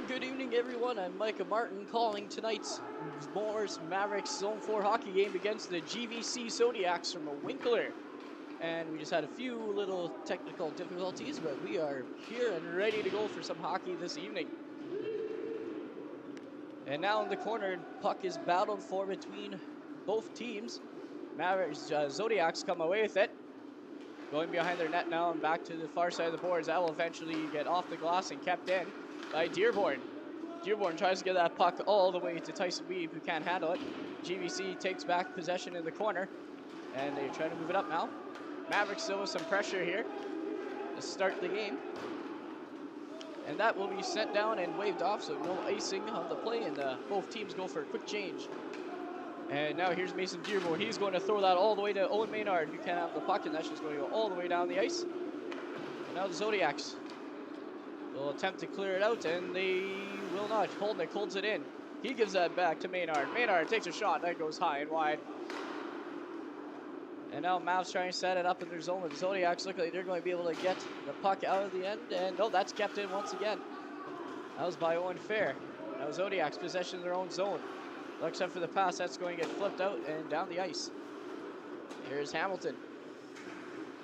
And good evening, everyone. I'm Micah Martin calling tonight's Morris Mavericks Zone 4 hockey game against the GVC Zodiacs from Winkler. And we just had a few little technical difficulties, but we are here and ready to go for some hockey this evening. And now in the corner, puck is battled for between both teams. Mavericks Zodiacs come away with it. Going behind their net now and back to the far side of the boards. That will eventually get off the glass and kept in by Dearborn. Dearborn tries to get that puck all the way to Tyson Weeb, who can't handle it. GVC takes back possession in the corner, and they try to move it up now. Mavericks still with some pressure here to start the game. And that will be sent down and waved off, so no icing on the play, and both teams go for a quick change. And now here's Mason Dearborn. He's going to throw that all the way to Owen Maynard, who can't have the puck, and that's just going to go all the way down the ice. And now the Zodiacs will attempt to clear it out, and they will not. Holdnick holds it in. He gives that back to Maynard. Maynard takes a shot. That goes high and wide. And now Mavs trying to set it up in their zone. The Zodiacs look like they're going to be able to get the puck out of the end. And no, that's kept in once again. That was by Owen Fair. Now Zodiacs possession of their own zone. Looks up for the pass. That's going to get flipped out and down the ice. Here's Hamilton.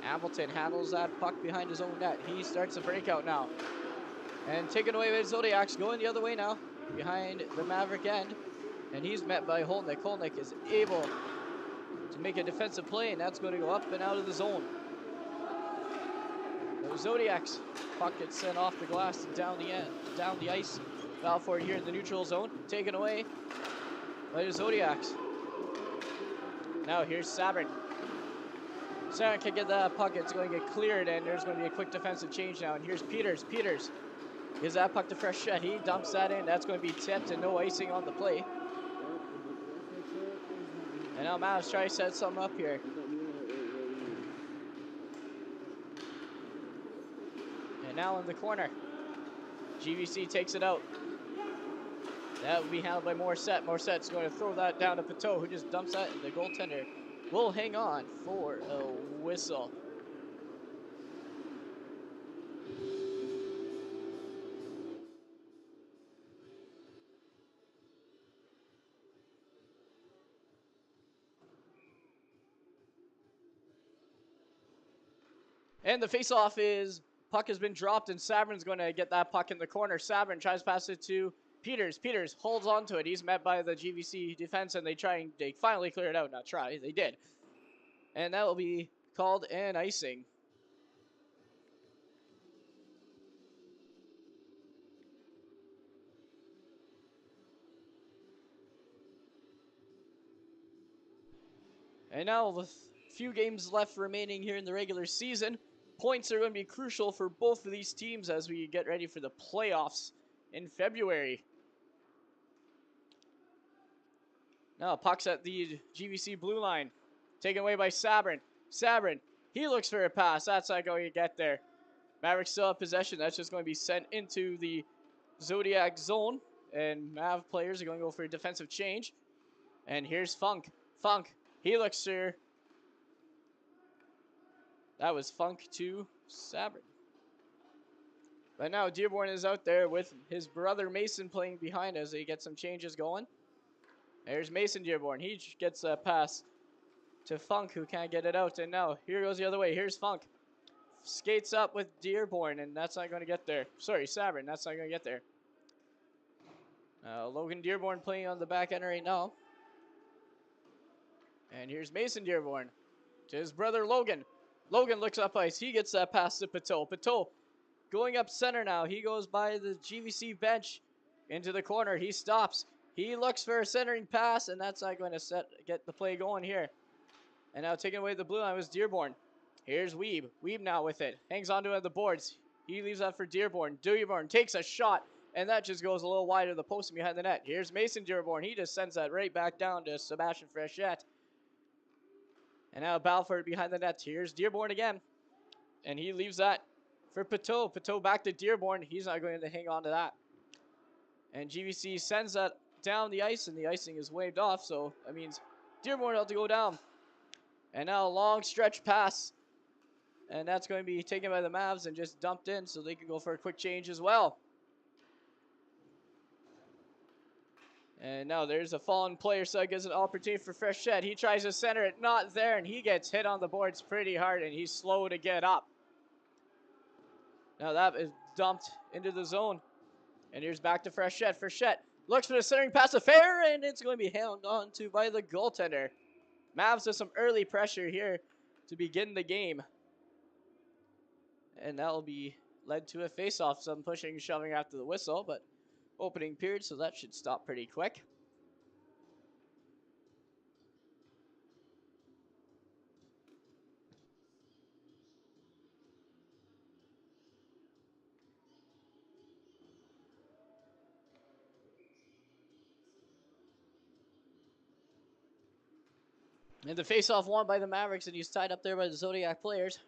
Hamilton handles that puck behind his own net. He starts the breakout now. And taken away by Zodiacs, going the other way now, behind the Maverick end. And he's met by Holnick. Holnick is able to make a defensive play, and that's going to go up and out of the zone. The Zodiacs, puck gets sent off the glass and down the ice. Foul for it here in the neutral zone. Taken away by the Zodiacs. Now here's Sabrin. Sabrin can get that puck. It's going to get cleared, and there's going to be a quick defensive change now. And here's Peters. Peters gives that puck to Frechette. He dumps that in. That's going to be tipped and no icing on the play. And now Mavs try to set something up here. And now in the corner, GVC takes it out. That will be handled by Morissette. Morissette's going to throw that down to Pateau, who just dumps that, and the goaltender will hang on for a whistle. And the face-off is, puck has been dropped, and Sabrin's going to get that puck in the corner. Sabrin tries to pass it to Peters. Peters holds on to it. He's met by the GVC defense, and they finally clear it out. Not try, they did. And that will be called an icing. And now with a few games left remaining here in the regular season, points are going to be crucial for both of these teams as we get ready for the playoffs in February. Now puck's at the GVC blue line. Taken away by Sabrin. Sabrin, he looks for a pass. That's not going to get there. Mavericks still have possession. That's just going to be sent into the Zodiac zone. And Mav players are going to go for a defensive change. And here's Funk. Funk, he looks for... That was Funk to Sabrin. But now Dearborn is out there with his brother Mason playing behind as they get some changes going. There's Mason Dearborn. He gets a pass to Funk, who can't get it out. And now here goes the other way. Here's Funk. Skates up with Dearborn, and that's not going to get there. Sorry, Sabrin. That's not going to get there. Logan Dearborn playing on the back end right now. And here's Mason Dearborn to his brother Logan. Logan looks up ice. He gets that pass to Pateau. Pateau going up center now. He goes by the GVC bench into the corner. He stops. He looks for a centering pass, and that's not going to get the play going here. And now taking away the blue line was Dearborn. Here's Weeb. Weeb now with it. Hangs onto it at the boards. He leaves that for Dearborn. Dearborn takes a shot, and that just goes a little wide of the post and behind the net. Here's Mason Dearborn. He just sends that right back down to Sebastian Frechette. And now Balfour behind the net. Here's Dearborn again. And he leaves that for Pateau. Pateau back to Dearborn. He's not going to hang on to that. And GVC sends that down the ice, and the icing is waved off. So that means Dearborn will have to go down. And now a long stretch pass. And that's going to be taken by the Mavs and just dumped in so they can go for a quick change as well. And now there's a fallen player, so it gives an opportunity for Frechette. He tries to center it, not there, and he gets hit on the boards pretty hard, and he's slow to get up. Now that is dumped into the zone. And here's back to Frechette. Frechette looks for the centering pass to Fair, and it's going to be held on to by the goaltender. Mavs with some early pressure here to begin the game. And that will be led to a face-off. Some pushing and shoving after the whistle, but opening period, so that should stop pretty quick. And the face-off won by the Mavericks, and he's tied up there by the Zodiac players.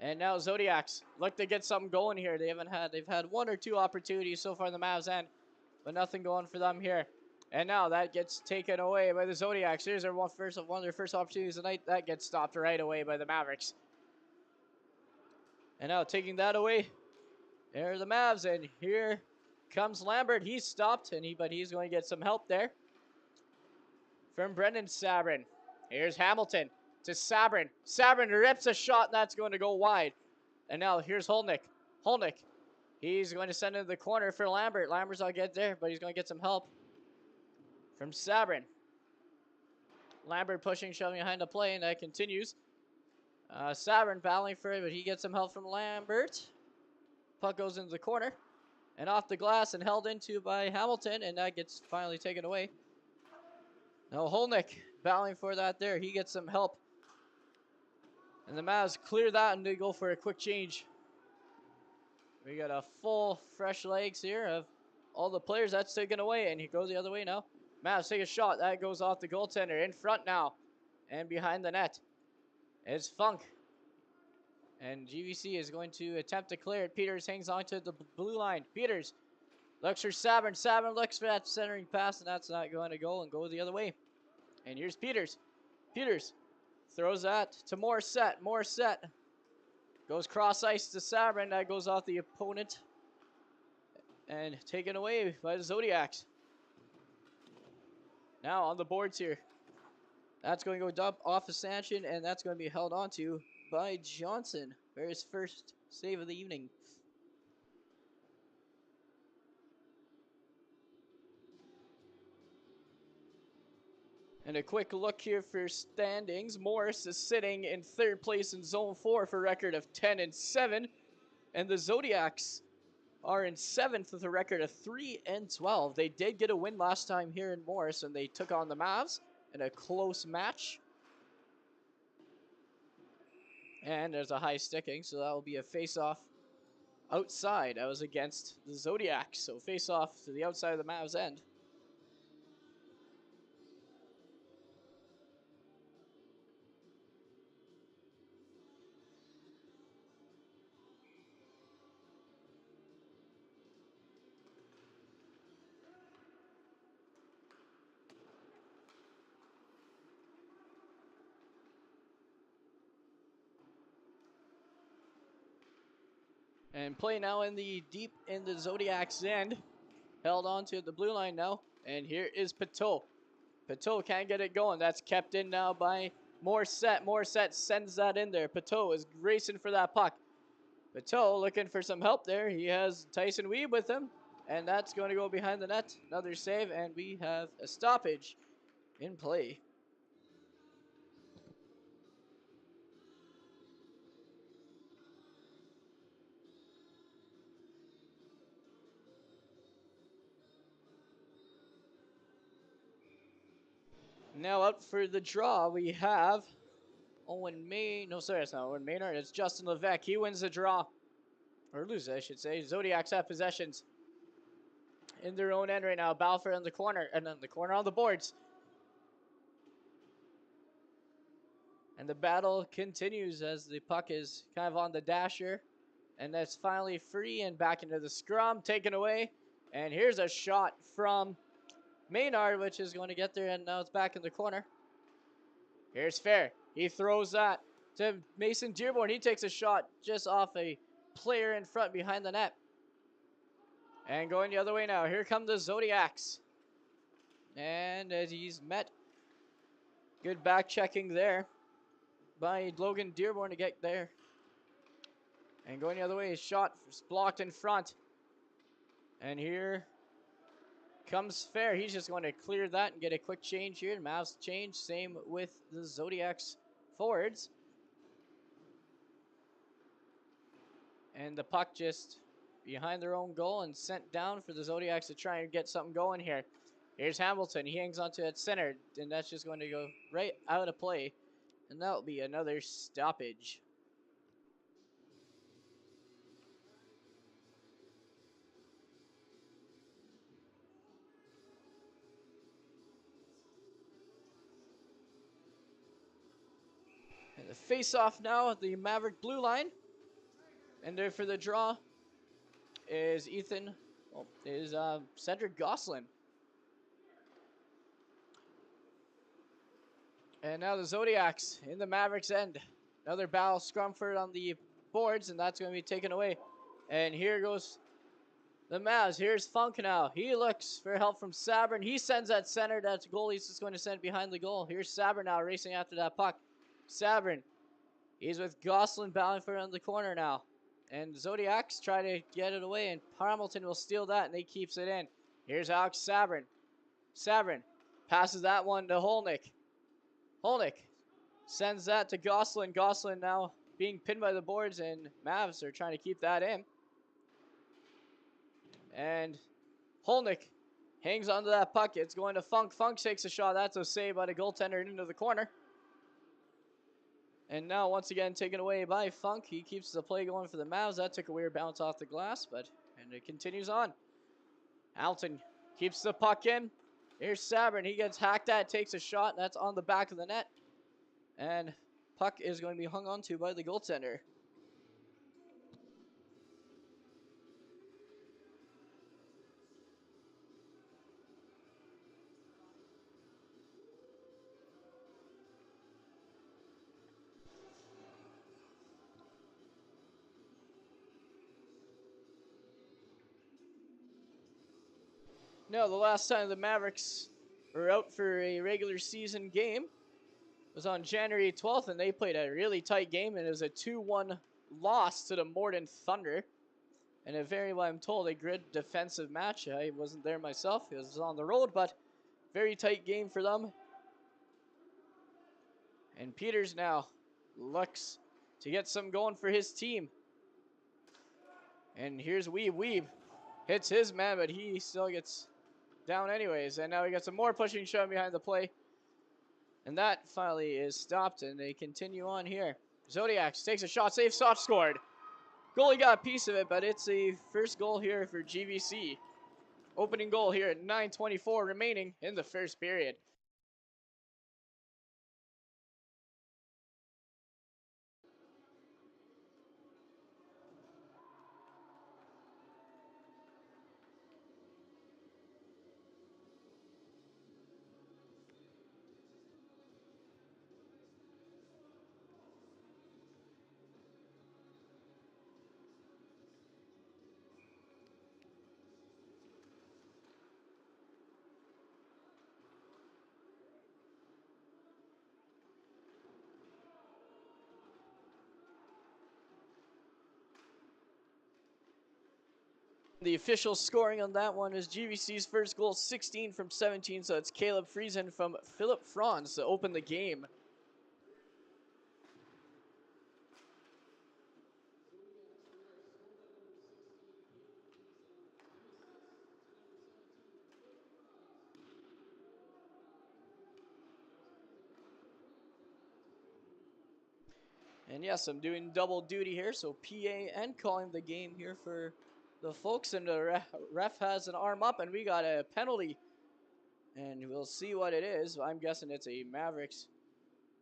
And now Zodiacs look to get something going here. They've had one or two opportunities so far in the Mavs end, but nothing going for them here. And now that gets taken away by the Zodiacs. Here's one of their first opportunities tonight. That gets stopped right away by the Mavericks. And now taking that away, there are the Mavs, and here comes Lambert. He's stopped, but he's going to get some help there from Brendan Sabrin. Here's Hamilton to Sabrin. Sabrin rips a shot, and that's going to go wide. And now here's Holnick. Holnick, he's going to send it to the corner for Lambert. Lambert's not get there, but he's going to get some help from Sabrin. Lambert pushing, shoving behind the play, and that continues. Sabrin battling for it, but he gets some help from Lambert. Puck goes into the corner and off the glass and held into by Hamilton, and that gets finally taken away. Now Holnick battling for that there. He gets some help. And the Mavs clear that, and they go for a quick change. We got a full fresh legs here of all the players. That's taken away, and he goes the other way now. Mavs take a shot. That goes off the goaltender. In front now and behind the net. It's Funk. And GVC is going to attempt to clear it. Peters hangs on to the blue line. Peters looks for Sabrin. Sabrin looks for that centering pass, and that's not going to go and go the other way. And here's Peters. Peters throws that to Morissette. Morissette goes cross ice to Sabrin. That goes off the opponent and taken away by the Zodiacs. Now on the boards here. That's going to go dump off of Sanchin, and that's going to be held onto by Johnson for his first save of the evening. And a quick look here for standings. Morris is sitting in third place in Zone 4 for a record of 10-7. And the Zodiacs are in 7th with a record of 3-12. They did get a win last time here in Morris, and they took on the Mavs in a close match. And there's a high sticking, so that will be a face-off outside. That was against the Zodiacs, so face-off to the outside of the Mavs end. And play now in the deep in the Zodiac's end. Held on to the blue line now. And here is Pateau. Pateau can't get it going. That's kept in now by Morissette. Morissette sends that in there. Pateau is racing for that puck. Pateau looking for some help there. He has Tyson Weeb with him. And that's going to go behind the net. Another save. And we have a stoppage in play. Now out for the draw, we have Owen Maynard. No, sorry, it's not Owen Maynard. It's Justin Levesque. He wins the draw. Or loses, I should say. Zodiacs have possessions in their own end right now. Balfour in the corner. And then the corner on the boards. And the battle continues as the puck is kind of on the dasher. And that's finally free and back into the scrum. Taken away. And here's a shot from Maynard, which is going to get there, and now it's back in the corner. Here's Fair. He throws that to Mason Dearborn. He takes a shot just off a player in front behind the net. And going the other way now. Here come the Zodiacs. And as he's met, good back checking there by Logan Dearborn to get there. And going the other way, his shot is blocked in front. And here comes Fair. He's just going to clear that and get a quick change here. Mavs change. Same with the Zodiacs forwards. And the puck just behind their own goal and sent down for the Zodiacs to try and get something going here. Here's Hamilton. He hangs onto that center, and that's just going to go right out of play. And that'll be another stoppage. And the face-off now at the Maverick blue line. And there for the draw is Cedric Goslin. And now the Zodiacs in the Mavericks end. Another battle Scrumford on the boards, and that's going to be taken away. And here goes the Mavs. Here's Funk now. He looks for help from Sabrin. He sends that center. That goalie's just going to send behind the goal. Here's Sabrin now racing after that puck. Sabrin. He's with Goslin battling for it on the corner now. And Zodiacs try to get it away, and Hamilton will steal that, and he keeps it in. Here's Alex Sabrin. Sabrin passes that one to Holnick. Holnick sends that to Goslin. Goslin now being pinned by the boards, and Mavs are trying to keep that in. And Holnick hangs onto that puck. It's going to Funk. Funk takes a shot. That's a save by the goaltender into the corner. And now, once again, taken away by Funk. He keeps the play going for the Mavs. That took a weird bounce off the glass, and it continues on. Alton keeps the puck in. Here's Sabrin. He gets hacked at, takes a shot. That's on the back of the net. And puck is going to be hung onto by the goaltender. No, the last time the Mavericks were out for a regular season game was on January 12th, and they played a really tight game, and it was a 2-1 loss to the Morden Thunder. And a very, what I'm told, a good defensive match. I wasn't there myself. It was on the road, but very tight game for them. And Peters now looks to get some going for his team. And here's Weeb. Weeb hits his man, but he still gets down anyways. And now we got some more pushing shove behind the play. And that finally is stopped, and they continue on here. Zodiacs takes a shot, save, soft scored. Goalie got a piece of it, but it's a first goal here for GVC. Opening goal here at 9:24 remaining in the first period. The official scoring on that one is GVC's first goal, 16 from 17, so it's Caleb Friesen from Philip Franz to open the game. And yes, I'm doing double duty here, so PA and calling the game here for the folks, and the ref has an arm up, and we got a penalty. And we'll see what it is. I'm guessing it's a Mavericks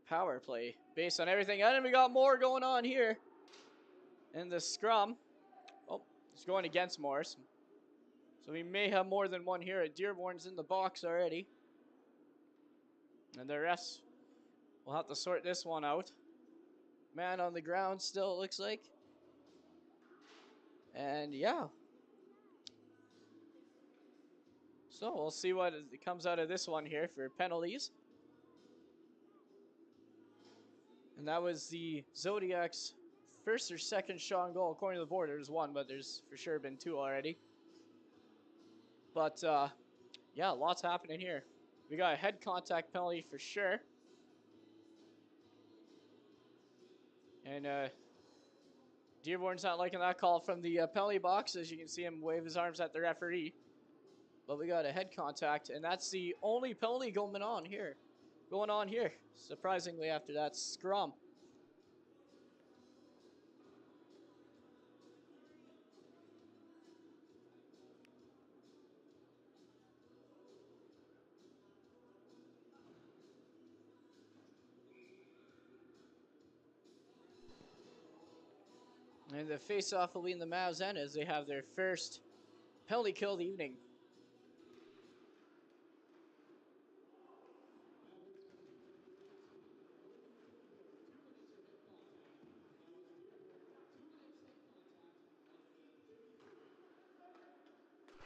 power play based on everything. And we got more going on here in the scrum. Oh, it's going against Morris. So we may have more than one here. Dearborn's in the box already. And the rest will have to sort this one out. Man on the ground still, it looks like. And yeah. So we'll see what comes out of this one here for penalties. And that was the Zodiacs' first or second shot on goal. According to the board, there's one, but there's for sure been two already. But yeah, lots happening here. We got a head contact penalty for sure. And Dearborn's not liking that call from the penalty box, as you can see him wave his arms at the referee. But we got a head contact, and that's the only penalty going on here. Surprisingly, after that scrum. And the face-off will be in the Mavs end as they have their first penalty kill of the evening.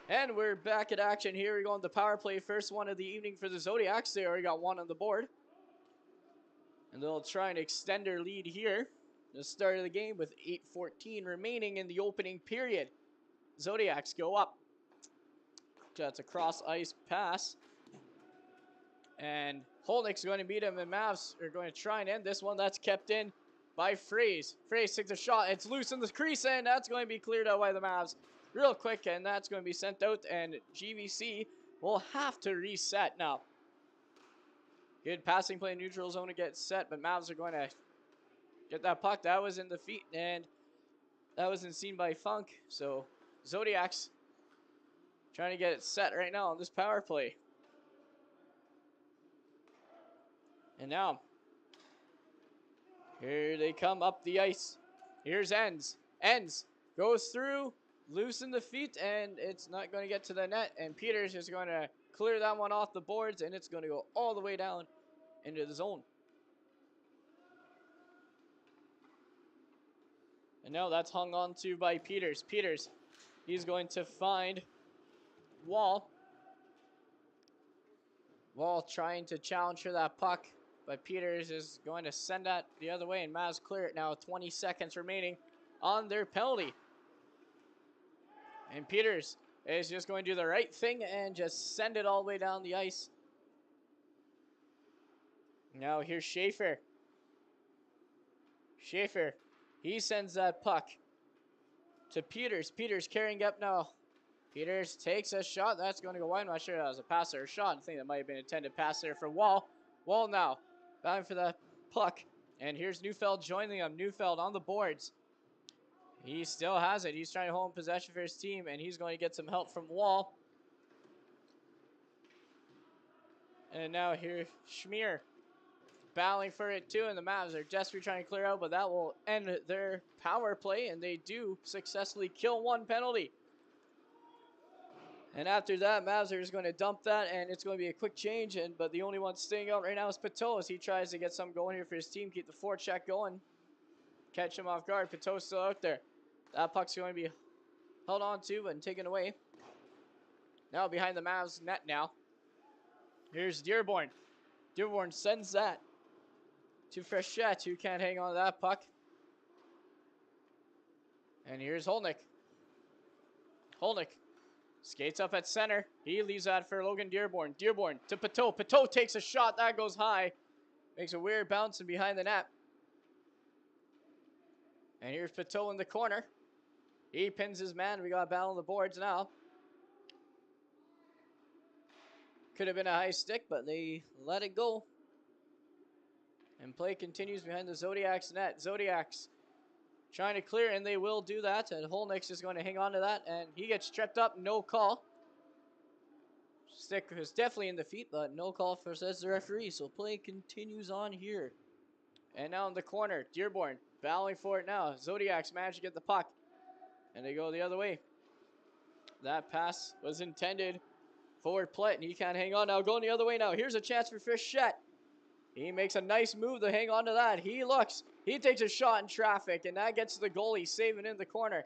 And we're back at action here. We go on the power play. First one of the evening for the Zodiacs. They already got one on the board. And they'll try and extend their lead here. The start of the game with 8:14 remaining in the opening period. Zodiacs go up. That's a cross ice pass. And Holnick's going to beat him, and Mavs are going to try and end this one. That's kept in by Fraze. Fraze takes a shot. It's loose in the crease, and that's going to be cleared out by the Mavs real quick, and that's going to be sent out, and GVC will have to reset now. Good passing play in neutral zone to get set, but Mavs are going to get that puck. That was in the feet, and that wasn't seen by Funk. So Zodiacs trying to get it set right now on this power play. And now, here they come up the ice. Here's Ends. Ends goes through, loosen the feet, and it's not going to get to the net. And Peters is going to clear that one off the boards, and it's going to go all the way down into the zone. And now that's hung on to by Peters. Peters, he's going to find Wall. Wall trying to challenge for that puck, but Peters is going to send that the other way, and Mavs clear it now. 20 seconds remaining on their penalty. And Peters is just going to do the right thing and just send it all the way down the ice. Now here's Schaefer. Schaefer, he sends that puck to Peters. Peters carrying up now. Peters takes a shot. That's going to go wide. I'm not sure that was a pass or a shot. I think that might have been an intended pass there for Wall. Wall now bound for the puck. And here's Neufeld joining him. Neufeld on the boards. He still has it. He's trying to hold possession for his team, and he's going to get some help from Wall. And now here, Schmier battling for it too, and the Mavs are desperately trying to clear out, but that will end their power play, and they do successfully kill one penalty. And after that, Mavs are just going to dump that, and it's going to be a quick change. But the only one staying out right now is Pateau as he tries to get something going here for his team, keep the forecheck going, catch him off guard. Pateau's still out there. That puck's going to be held on to and taken away. Now behind the Mavs net now. Here's Dearborn. Dearborn sends that to Frechette, who can't hang on to that puck. And here's Holnick. Holnick skates up at center. He leaves that for Logan Dearborn. Dearborn to Pateau. Pateau takes a shot. That goes high. Makes a weird bounce and behind the net. And here's Pateau in the corner. He pins his man. We got a battle on the boards now. Could have been a high stick, but they let it go. And play continues behind the Zodiacs net. Zodiacs trying to clear, and they will do that. And Holnick is going to hang on to that, and he gets tripped up. No call. Stick was definitely in the feet, but no call for says the referee. So play continues on here. And now in the corner, Dearborn battling for it now. Zodiacs manage to get the puck, and they go the other way. That pass was intended for Plett, and he can't hang on now. Going the other way now. Here's a chance for Frechette. He makes a nice move to hang on to that. He looks. He takes a shot in traffic, and that gets to the goalie, saving in the corner.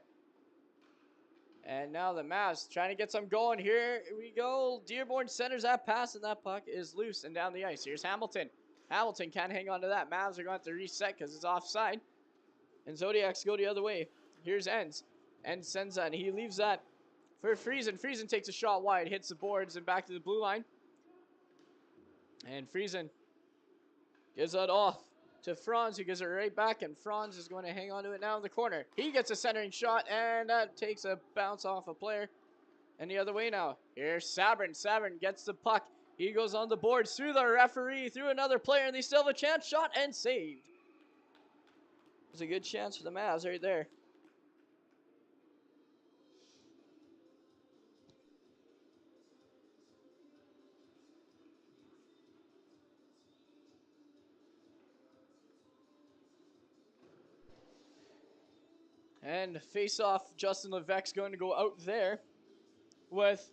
And now the Mavs trying to get some going. Here we go. Dearborn centers that pass, and that puck is loose and down the ice. Here's Hamilton. Hamilton can't hang on to that. Mavs are going to have to reset because it's offside. And Zodiacs go the other way. Here's Enz. Enz sends that, and he leaves that for Friesen. Friesen takes a shot wide, hits the boards, and back to the blue line. And Friesen gives that off to Franz, who gives it right back, and Franz is going to hang on to it now in the corner. He gets a centering shot, and that takes a bounce off a player. And the other way now. Here's Sabrin. Sabrin gets the puck. He goes on the boards through the referee, through another player, and they still have a chance. Shot and saved. There's a good chance for the Mavs right there. And face-off, Justin Levesque's going to go out there with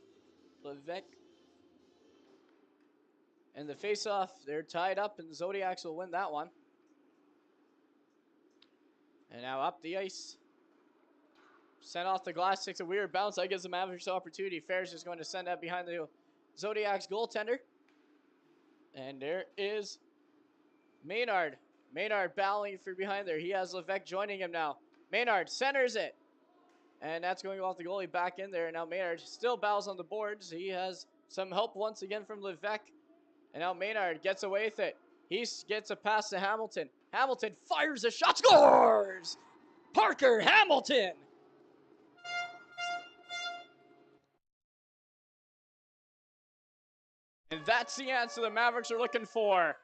Levesque. And the face-off, they're tied up, and the Zodiacs will win that one. And now up the ice. Sent off the glass, takes a weird bounce. That gives the Mavericks opportunity. Ferris is going to send that behind the Zodiacs goaltender. And there is Maynard. Maynard battling for behind there. He has Levesque joining him now. Maynard centers it. And that's going off the goalie back in there. Now Maynard still battles on the boards. He has some help once again from Levesque. And now Maynard gets away with it. He gets a pass to Hamilton. Hamilton fires a shot, scores! Parker Hamilton! And that's the answer the Mavericks are looking for.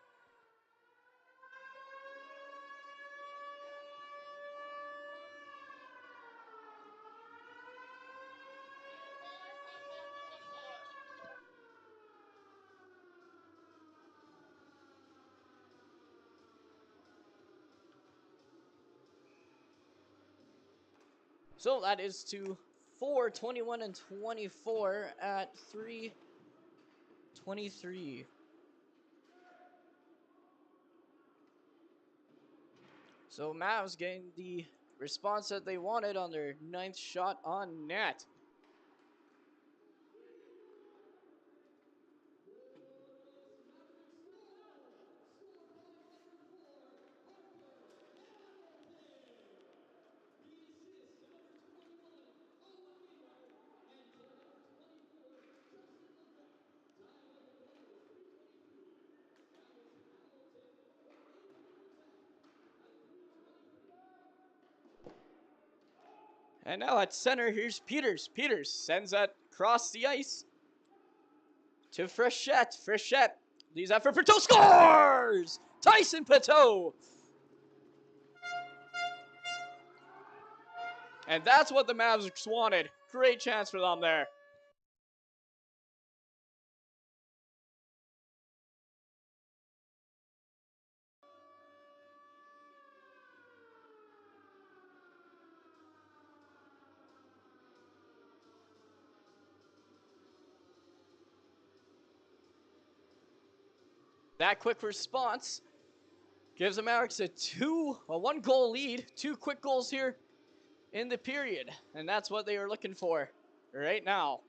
So that is to 4, 21, and 24 at 3:23. So Mavs getting the response that they wanted on their 9th shot on net. And now at center, here's Peters. Peters sends that across the ice to Frechette. Frechette leaves that for Pateau. Scores! Tyson Pateau! And that's what the Mavericks wanted. Great chance for them there. That quick response gives the Mavericks a 1-goal lead. 2 quick goals here in the period. And that's what they were looking for right now.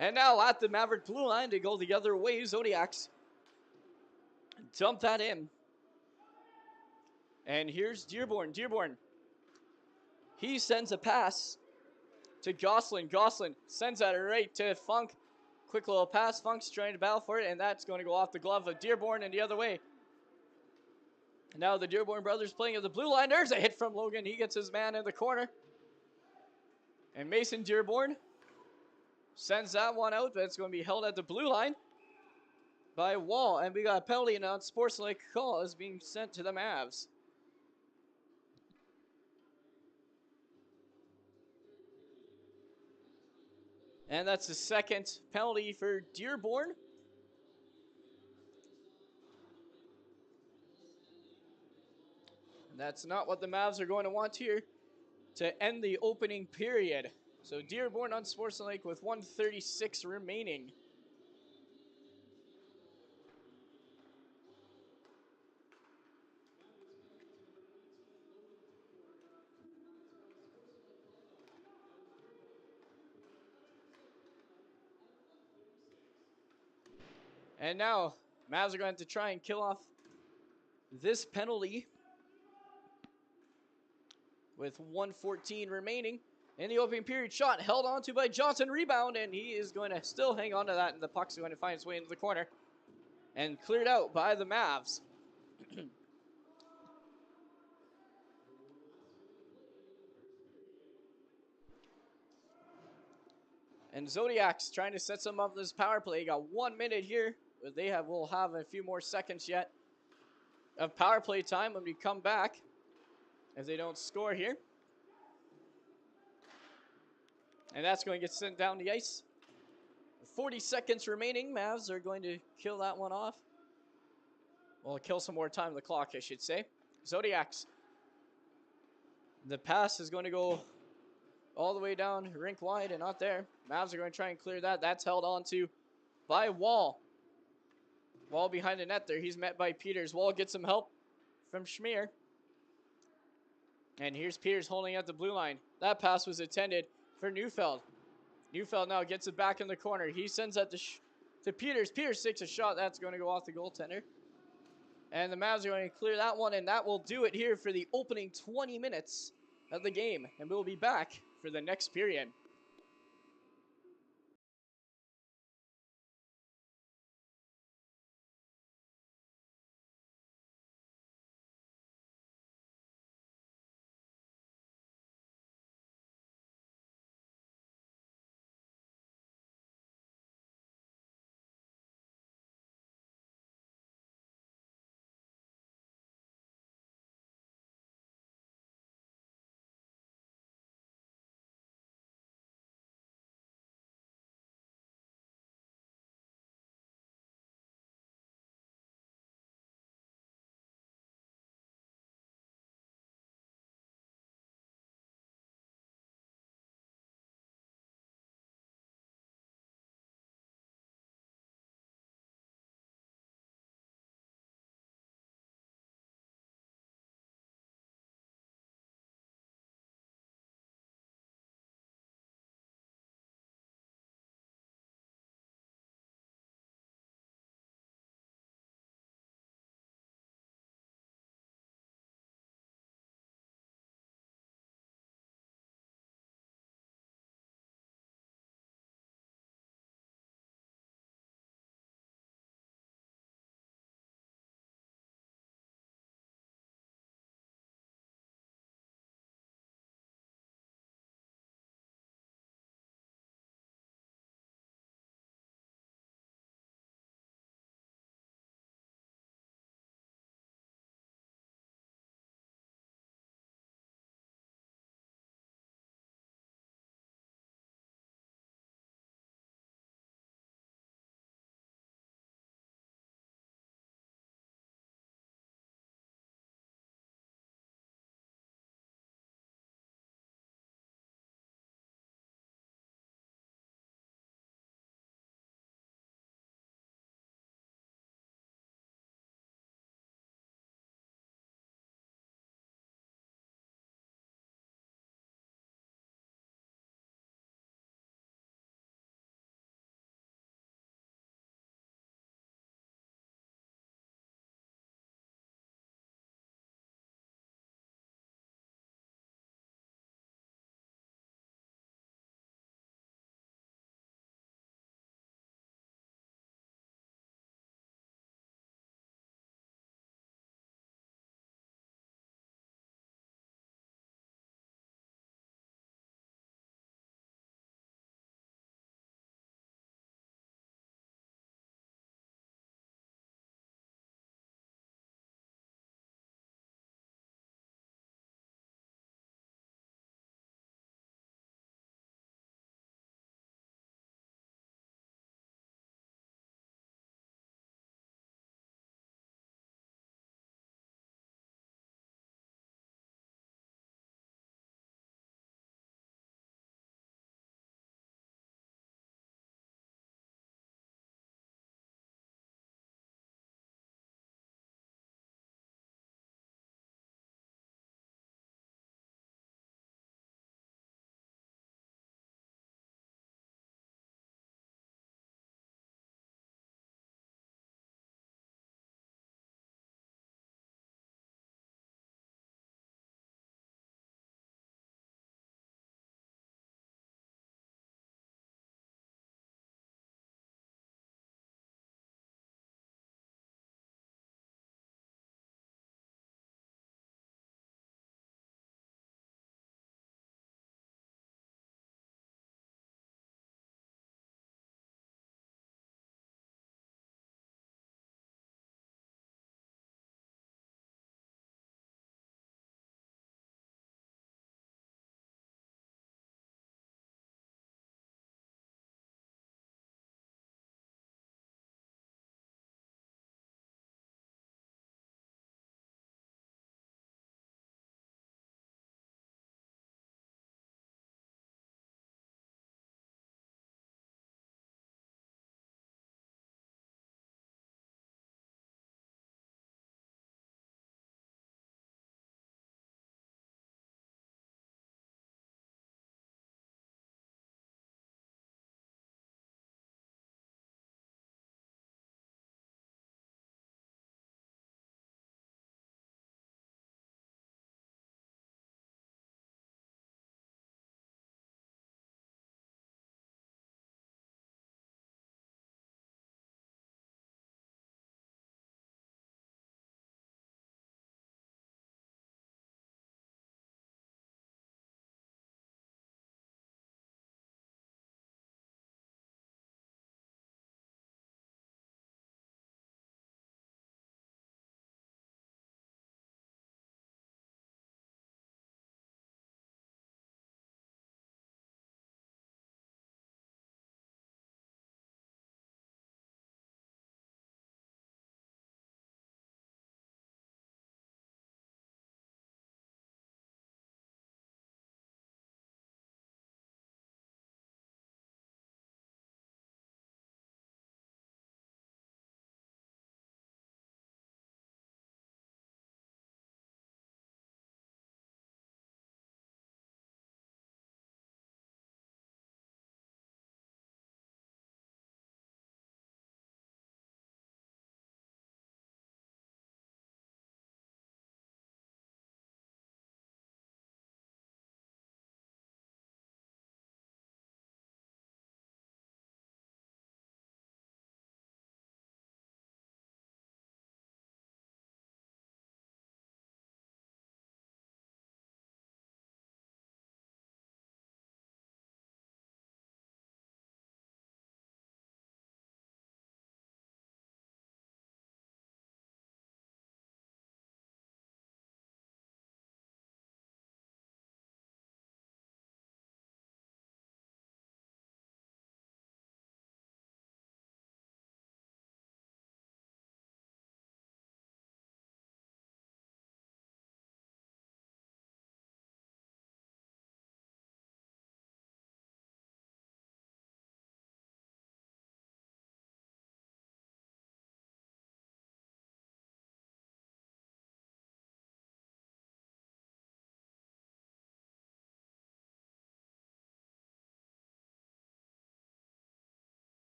And now at the Maverick blue line, they go the other way. Zodiacs dump that in. And here's Dearborn. Dearborn. He sends a pass to Gosselin. Gosselin sends that right to Funk. Quick little pass. Funk's trying to battle for it, and that's going to go off the glove of Dearborn and the other way. Now the Dearborn brothers playing at the blue line. There's a hit from Logan. He gets his man in the corner. And Mason Dearborn sends that one out, but it's going to be held at the blue line by Wall. And we got a penalty announced. Sportsmanlike call is being sent to the Mavs. And that's the second penalty for Dearborn. That's not what the Mavs are going to want here to end the opening period. So Dearborn unsportsmanlike with 1:36 remaining. And now, Mavs are going to try and kill off this penalty with 1:14 remaining. In the opening period, shot held onto by Johnson, rebound, and he is going to still hang on to that, and the puck's going to find its way into the corner and cleared out by the Mavs. And Zodiacs trying to set some up this power play. Got 1 minute here. But will have a few more seconds yet of power play time when we come back if they don't score here. And that's going to get sent down the ice. 40 seconds remaining. Mavs are going to kill that one off. Well, kill some more time on the clock, I should say. Zodiacs. The pass is going to go all the way down rink wide and not there. Mavs are going to try and clear that. That's held on to by Wall. Wall behind the net there. He's met by Peters. Wall gets some help from Schmier. And here's Peters holding at the blue line. That pass was intended for Neufeld. Neufeld now gets it back in the corner. He sends that to Peters. Peters takes a shot. That's going to go off the goaltender. And the Mavs are going to clear that one, and that will do it here for the opening 20 minutes of the game. And we'll be back for the next period.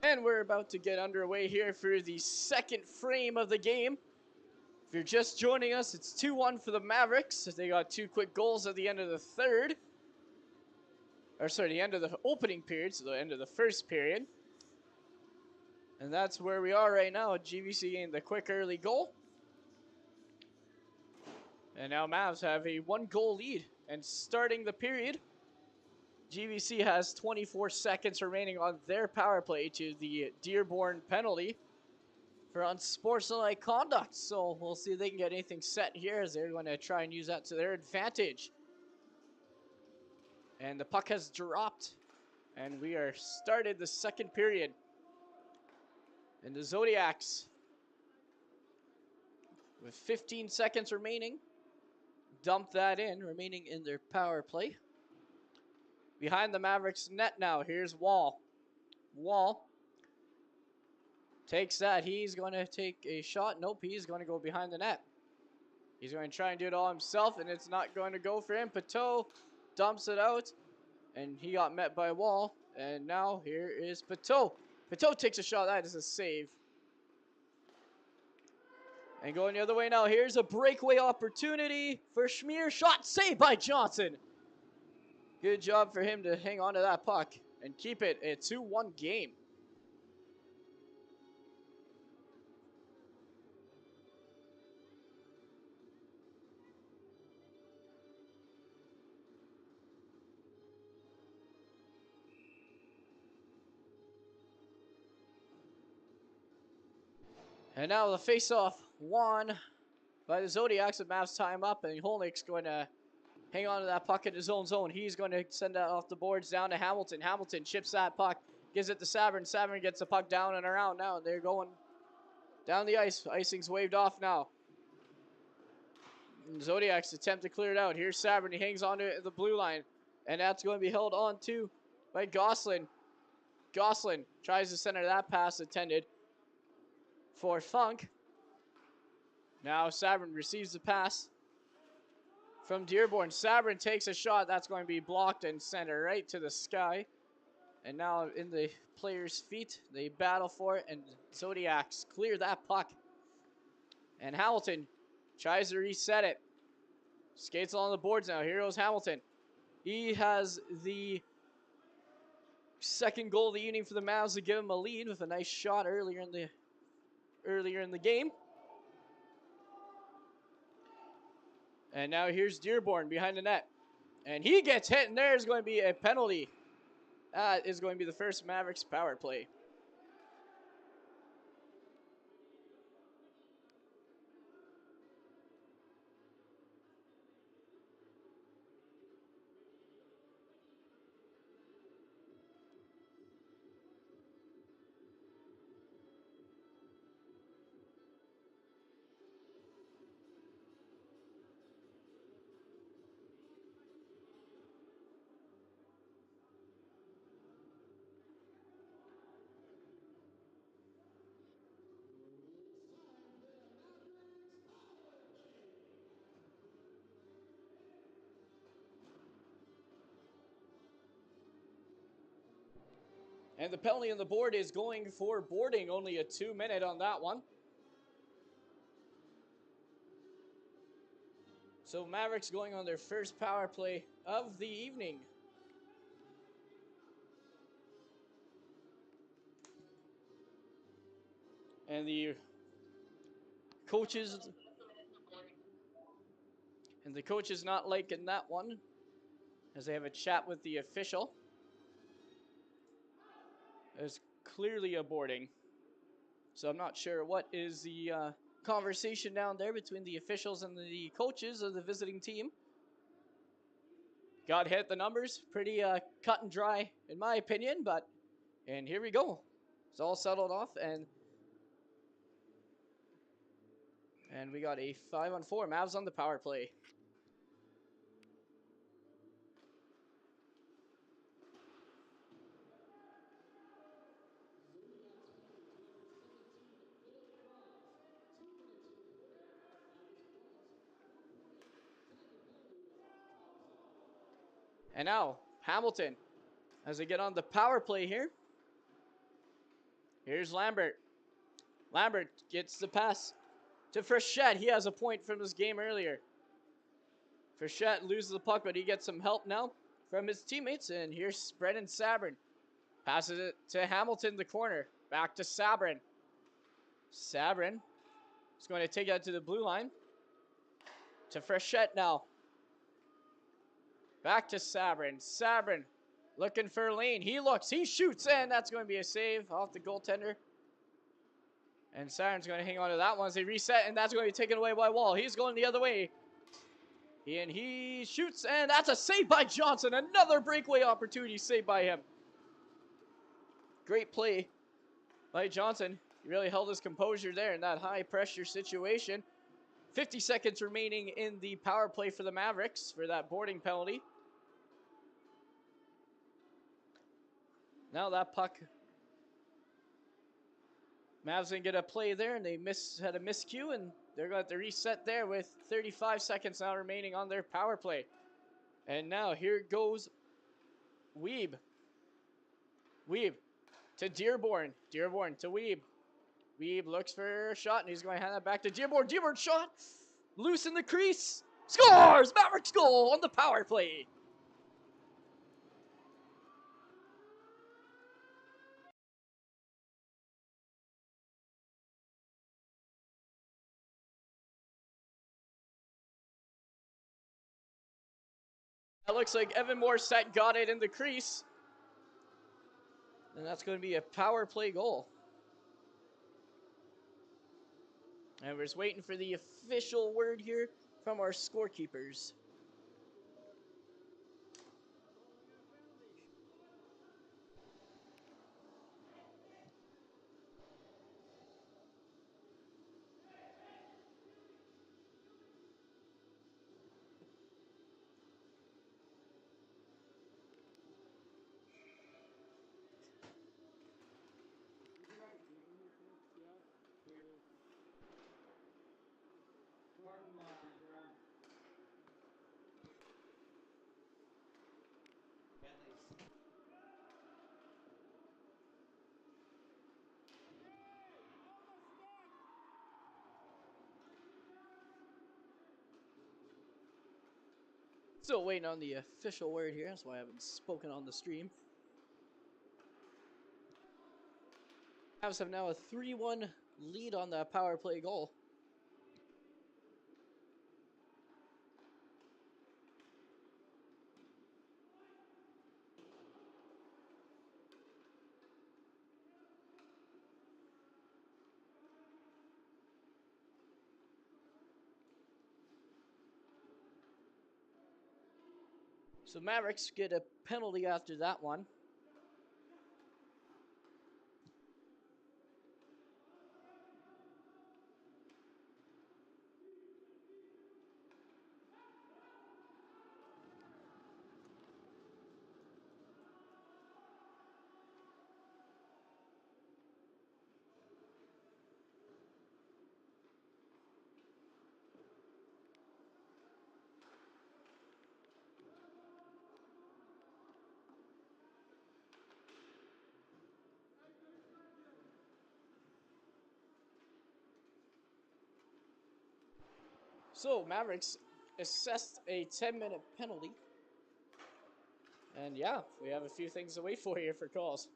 And we're about to get underway here for the second frame of the game. If you're just joining us, it's 2-1 for the Mavericks. They got 2 quick goals at the end of the third. Or sorry, the end of the opening period, so the end of the first period. And that's where we are right now. GVC getting the quick early goal. And now Mavs have a 1-goal lead. And starting the period, GVC has 24 seconds remaining on their power play to the Dearborn penalty for unsportsmanlike conduct. So we'll see if they can get anything set here as they're going to try and use that to their advantage. And the puck has dropped. And we are started the second period. And the Zodiacs, with 15 seconds remaining, dump that in, remaining in their power play. Behind the Mavericks net now, here's Wall. Wall takes that. He's going to take a shot. Nope, he's going to go behind the net. He's going to try and do it all himself, and it's not going to go for him. Pateau dumps it out, and he got met by Wall. And now here is Pateau. Pateau takes a shot. That is a save. And going the other way now, here's a breakaway opportunity for Schmier. Shot saved by Johnson. Good job for him to hang on to that puck and keep it a 2-1 game. And now the face-off won by the Zodiacs. The Mavs time up, and Holnick's going to hang on to that puck in his own zone. He's going to send that off the boards down to Hamilton. Hamilton chips that puck, gives it to Savern. Savern gets the puck down and around now. They're going down the ice. Icing's waved off now. And Zodiacs attempt to clear it out. Here's Savern. He hangs onto it at the blue line, and that's going to be held on to by Gosselin. Gosselin tries to center that pass intended for Funk. Now Savern receives the pass from Dearborn. Savern takes a shot. That's going to be blocked and sent right to the sky. And now in the players' feet, they battle for it, and Zodiacs clear that puck. And Hamilton tries to reset it. Skates along the boards now. Here goes Hamilton. He has the second goal of the evening for the Mavs to give him a lead with a nice shot earlier in the game. And now here's Dearborn behind the net. And he gets hit, and there's going to be a penalty. That is going to be the first Mavericks power play. And the penalty on the board is going for boarding. Only a 2-minute on that one. So Mavericks going on their first power play of the evening. And the coaches not liking that one as they have a chat with the official. There's clearly a boarding. So I'm not sure what is the conversation down there between the officials and the coaches of the visiting team. Got hit the numbers. Pretty cut and dry in my opinion, and here we go. It's all settled off, and we got a 5-on-4. Mavs on the power play. And now, Hamilton, as they get on the power play here. Here's Lambert. Lambert gets the pass to Frechette. He has a point from this game earlier. Frechette loses the puck, but he gets some help now from his teammates. And here's Brendan Sabrin. Passes it to Hamilton in the corner. Back to Sabrin. Sabrin is going to take that to the blue line. To Frechette now. Back to Sabrin. Sabrin looking for Lane. He looks. He shoots. And that's going to be a save off the goaltender. And Sabrin's going to hang on to that one as they reset. And that's going to be taken away by Wall. He's going the other way. And he shoots. And that's a save by Johnson. Another breakaway opportunity saved by him. Great play by Johnson. He really held his composure there in that high pressure situation. 50 seconds remaining in the power play for the Mavericks for that boarding penalty. Now that puck. Mavs didn't get a play there, and they had a miscue, and they're going to have to reset there with 35 seconds now remaining on their power play. And now here goes Weeb. Weeb to Dearborn. Dearborn to Weeb. Weeb looks for a shot, and he's going to hand that back to Dearborn. Dearborn shot. Loose in the crease. Scores! Mavericks goal on the power play. That looks like Evan Morissette got it in the crease. And that's going to be a power play goal. And we're just waiting for the official word here from our scorekeepers. Still waiting on the official word here. That's why I haven't spoken on the stream. Mavs have now a 3-1 lead on that power play goal. So Mavericks get a penalty after that one. So Mavericks assessed a 10-minute penalty. And yeah, we have a few things to wait for here for calls.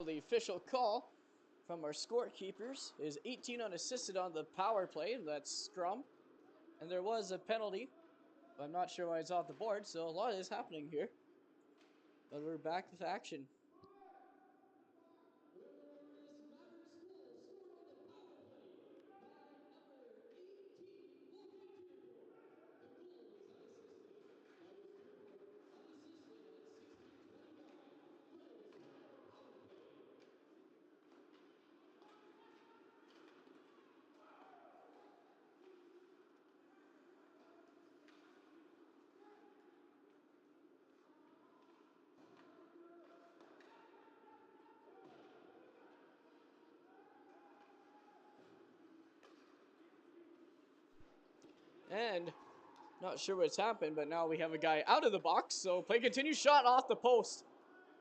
The official call from our scorekeepers is 18 unassisted on the power play. That's scrum. And there was a penalty. But I'm not sure why it's off the board, so a lot is happening here. But we're back with action. And not sure what's happened, but now we have a guy out of the box. So play continues, shot off the post.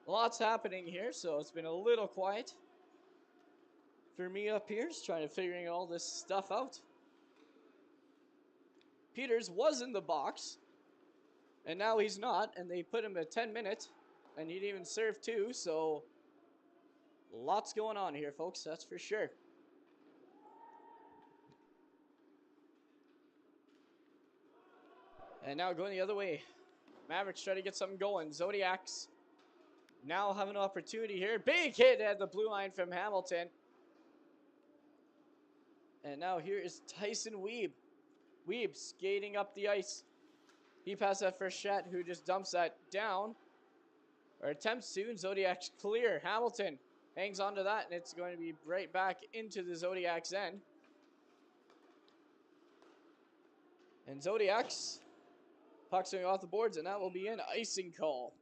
Lots happening here, so it's been a little quiet for me up here, trying to figuring all this stuff out. Peters was in the box, and now he's not, and they put him at 10 minutes, and he didn't even serve two, so lots going on here, folks, that's for sure. And now going the other way. Mavericks try to get something going. Zodiacs now have an opportunity here. Big hit at the blue line from Hamilton. And now here is Tyson Weeb. Weeb skating up the ice. He passed that for Shet, who just dumps that down. Or attempts to, and Zodiacs clear. Hamilton hangs on to that, and it's going to be right back into the Zodiacs' end. And Zodiacs, puck's going off the boards, and that will be an icing call.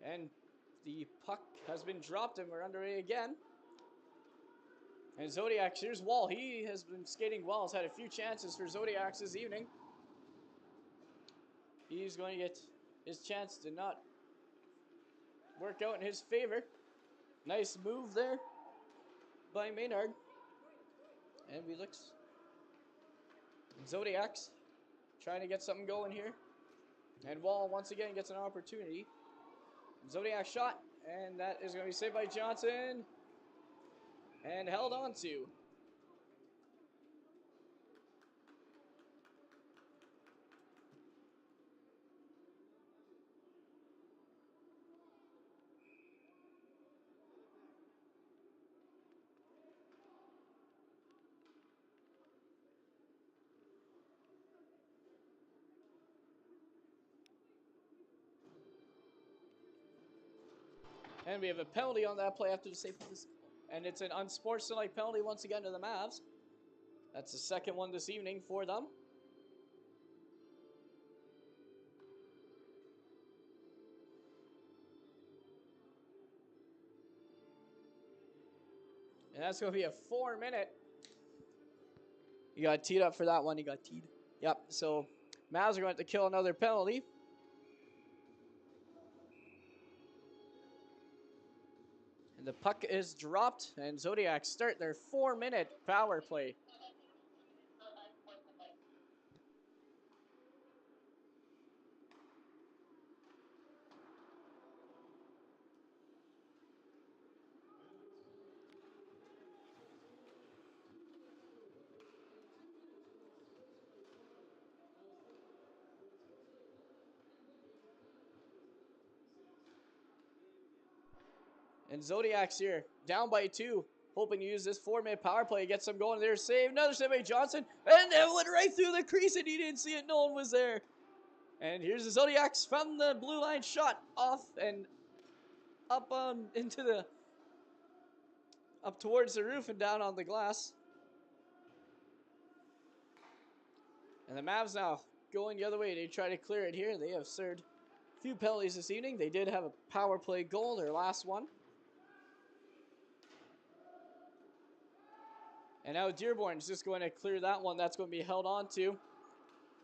And the puck has been dropped, and we're underway again. And Zodiacs, here's Wall. He has been skating well. Has had a few chances for Zodiacs this evening. He's going to get his chance to not work out in his favor. Nice move there by Maynard. And we look. Zodiacs trying to get something going here. And Wall once again gets an opportunity. Zodiac shot, and that is going to be saved by Johnson. And held on to. And we have a penalty on that play after the save. And it's an unsportsmanlike penalty once again to the Mavs. That's the second one this evening for them. And that's going to be a 4-minute. You got teed up for that one. You got teed. Yep. So Mavs are going to kill another penalty. And the puck is dropped, and Zodiacs start their 4-minute power play. And Zodiacs here, down by 2, hoping to use this 4-minute power play, get some going. There's save, another save by Johnson, and it went right through the crease, and he didn't see it. No one was there. And here's the Zodiacs from the blue line, shot off and up into the up towards the roof and down on the glass. And the Mavs now going the other way. They try to clear it here. They have served a few penalties this evening. They did have a power play goal, their last one. And now Dearborn's just going to clear that one. That's going to be held on to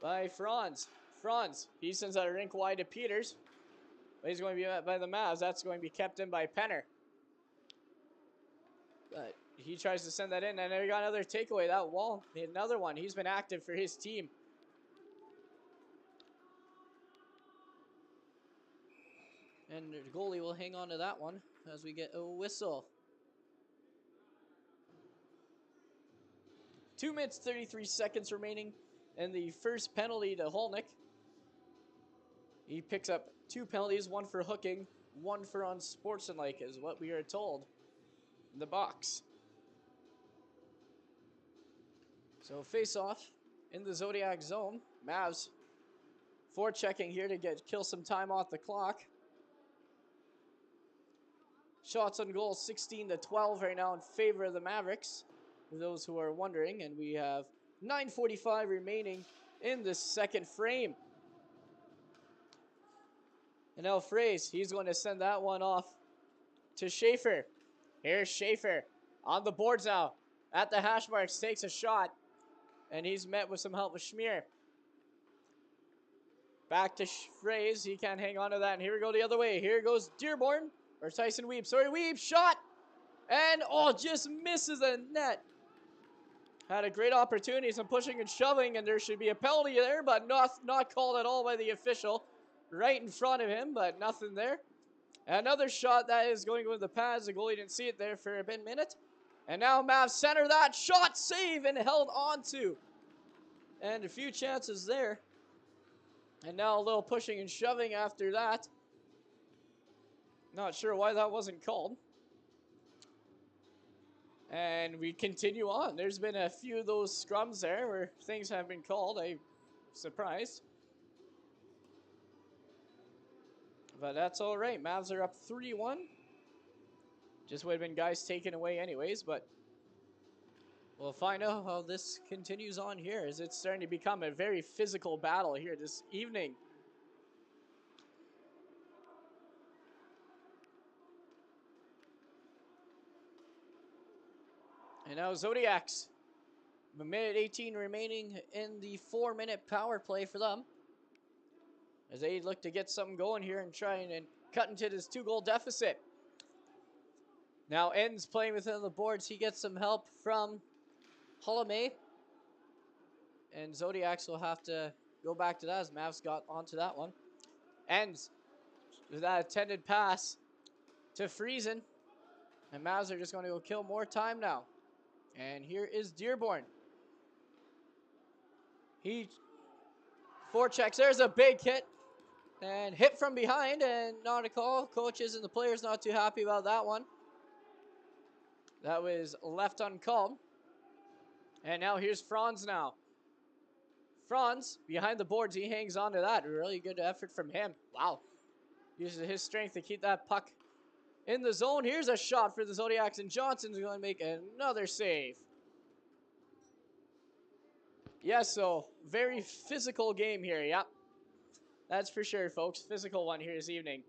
by Franz. Franz, he sends that rink wide to Peters. But he's going to be met by the Mavs. That's going to be kept in by Penner. But he tries to send that in, and we got another takeaway. That Wall made another one. He's been active for his team. And the goalie will hang on to that one as we get a whistle. 2 minutes, 33 seconds remaining. And the first penalty to Holnick. He picks up 2 penalties, 1 for hooking, 1 for unsportsmanlike, is what we are told in the box. So face off in the Zodiac zone. Mavs forechecking here to kill some time off the clock. Shots on goal 16-12 right now in favor of the Mavericks, for those who are wondering. And we have 9:45 remaining in the second frame. And now Fraze, he's going to send that one off to Schaefer. Here's Schaefer on the boards now. At the hash marks, takes a shot. And he's met with some help with Schmier. Back to Fraze. He can't hang on to that. And here we go the other way. Here goes Dearborn. Or Tyson Weeb. Sorry, Weeb. Shot. And, oh, just misses the net. Had a great opportunity. Some pushing and shoving. And there should be a penalty there. But not called at all by the official. Right in front of him. But nothing there. Another shot that is going with the pads. The goalie didn't see it there for a minute. And now Mavs center that. Shot, save, and held on to. And a few chances there. And now a little pushing and shoving after that. Not sure why that wasn't called. And we continue on. There's been a few of those scrums there where things have been called. I'm surprised. But that's all right. Mavs are up 3-1. Just would have been guys taken away anyways, but we'll find out how this continues on here, as it's starting to become a very physical battle here this evening. And now Zodiacs. A minute 18 remaining in the 4-minute power play for them, as they look to get something going here and try and cut into this 2-goal deficit. Now Ends playing within the boards. He gets some help from Holome. And Zodiacs will have to go back to that as Mavs got onto that one. Ends with that intended pass to Friesen. And Mavs are just going to go kill more time now. And here is Dearborn. He forechecks. There's a big hit. And hit from behind and not a call. Coaches and the players not too happy about that one. That was left uncalled. And now here's Franz now. Franz, behind the boards, he hangs on to that. Really good effort from him. Wow. Uses his strength to keep that puck in the zone. Here's a shot for the Zodiacs, and Johnson's going to make another save. Yes, so very physical game here. Yep. That's for sure, folks. Physical one here this evening.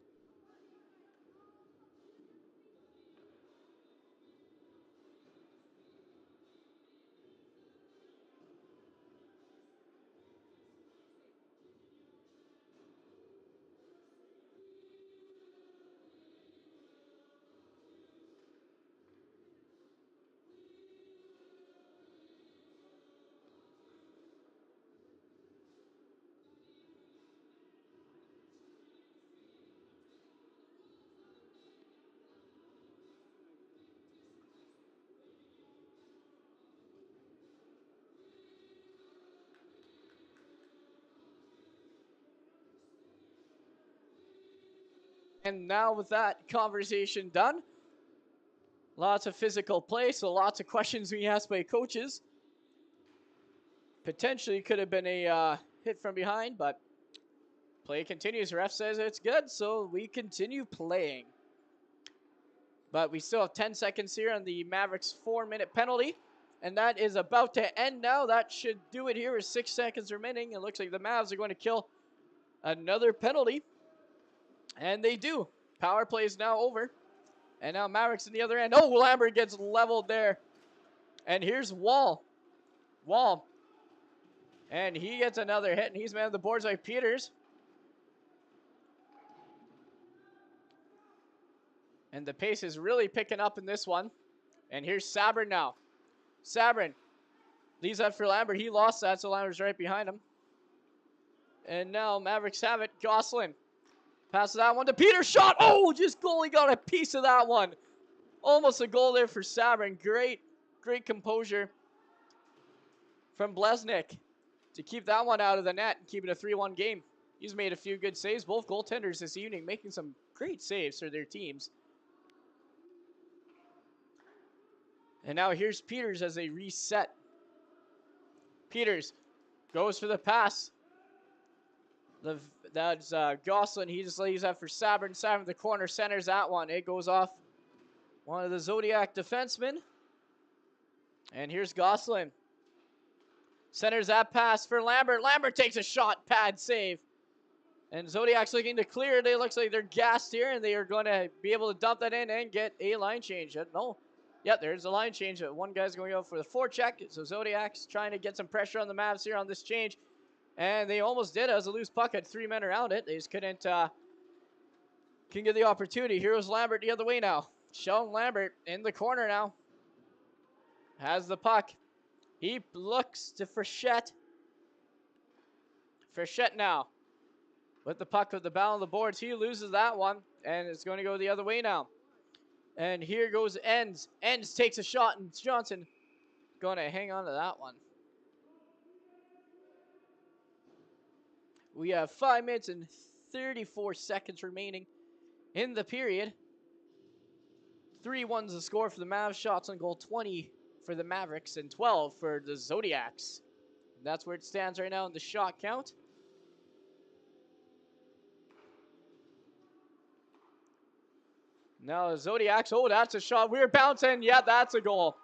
And now with that conversation done, lots of physical play, so lots of questions being asked by coaches. Potentially could have been a hit from behind, but play continues. Ref says it's good, so we continue playing. But we still have 10 seconds here on the Mavericks 4-minute penalty, and that is about to end now. That should do it here with 6 seconds remaining. It looks like the Mavs are going to kill another penalty. And they do. Power play is now over. And now Mavericks in the other end. Oh, Lambert gets leveled there. And here's Wall. Wall. And he gets another hit, and he's man of the boards like Peters. And the pace is really picking up in this one. And here's Sabrin now. Sabrin leaves that for Lambert. He lost that, so Lambert's right behind him. And now Mavericks have it. Gosselin passes that one to Peters. Shot. Oh, just goalie got a piece of that one. Almost a goal there for Sabrin. Great composure from Blesnik to keep that one out of the net and keep it a 3-1 game. He's made a few good saves. Both goaltenders this evening making some great saves for their teams. And now here's Peters as they reset. Peters goes for the pass. That's Gosselin. He just leaves that for Sabrin. Sabrin the corner centers that one. It goes off one of the Zodiac defensemen. And here's Gosselin. Centers that pass for Lambert. Lambert takes a shot. Pad save. And Zodiac's looking to clear. They looks like they're gassed here, and they are going to be able to dump that in and get a line change. No. Yeah, there's a line change. One guy's going out for the forecheck. So Zodiac's trying to get some pressure on the Mavs here on this change. And they almost did as a loose puck had 3 men around it. They just couldn't get the opportunity. Here's Lambert the other way now. Sheldon Lambert in the corner now. Has the puck. He looks to Frechette. Frechette now. With the puck with the ball on the boards. He loses that one. And it's going to go the other way now. And here goes Enns. Enns takes a shot, and Johnson going to hang on to that one. We have 5 minutes and 34 seconds remaining in the period. 3-1's the score for the Mavs. Shots on goal 20 for the Mavericks and 12 for the Zodiacs. And that's where it stands right now in the shot count. Now the Zodiacs, oh, that's a shot. We're bouncing. Yeah, that's a goal.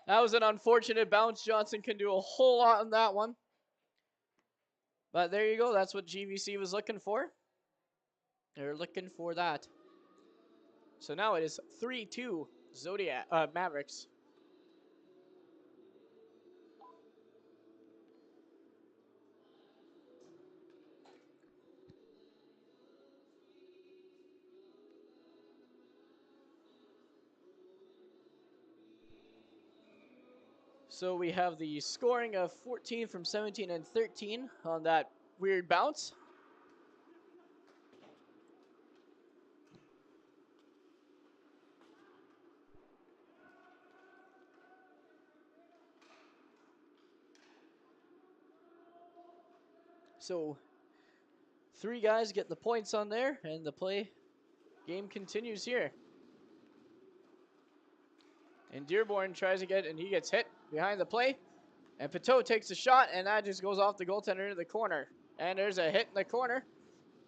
That was an unfortunate bounce. Johnson can do a whole lot on that one. But there you go. That's what GVC was looking for. They're looking for that. So now it is 3-2 Zodiac Mavericks. So we have the scoring of 14 from 17 and 13 on that weird bounce. So 3 guys get the points on there, and the game continues here. And Dearborn tries to get, and he gets hit behind the play. And Pateau takes a shot, and that just goes off the goaltender into the corner. And there's a hit in the corner.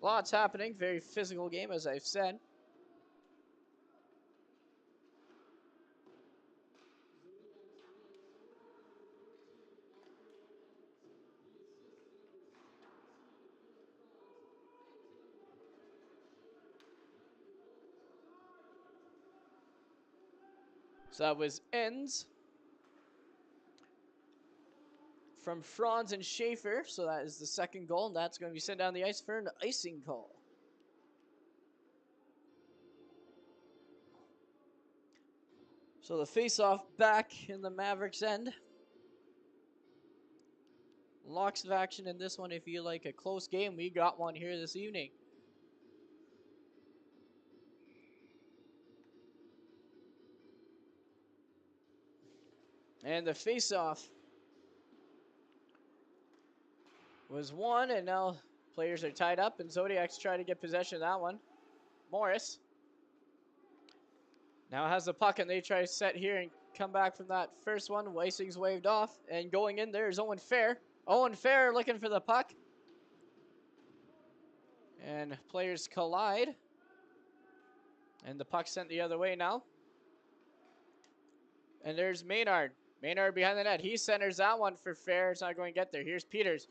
Lots happening. Very physical game, as I've said. So that was Enns from Franz and Schaefer. So that is the second goal, and that's going to be sent down the ice for an icing call. So the face-off back in the Mavericks end. Lots of action in this one. If you like a close game, we got one here this evening. And the face-off was won, and now players are tied up, and Zodiacs try to get possession of that one. Morris now has the puck, and they try to set here and come back from that first one. Weissing's waved off, and going in there is Owen Fair. Owen Fair looking for the puck. And players collide. And the puck sent the other way now. And there's Maynard. Maynard behind the net. He centers that one for Fair. It's not going to get there. Here's Peters.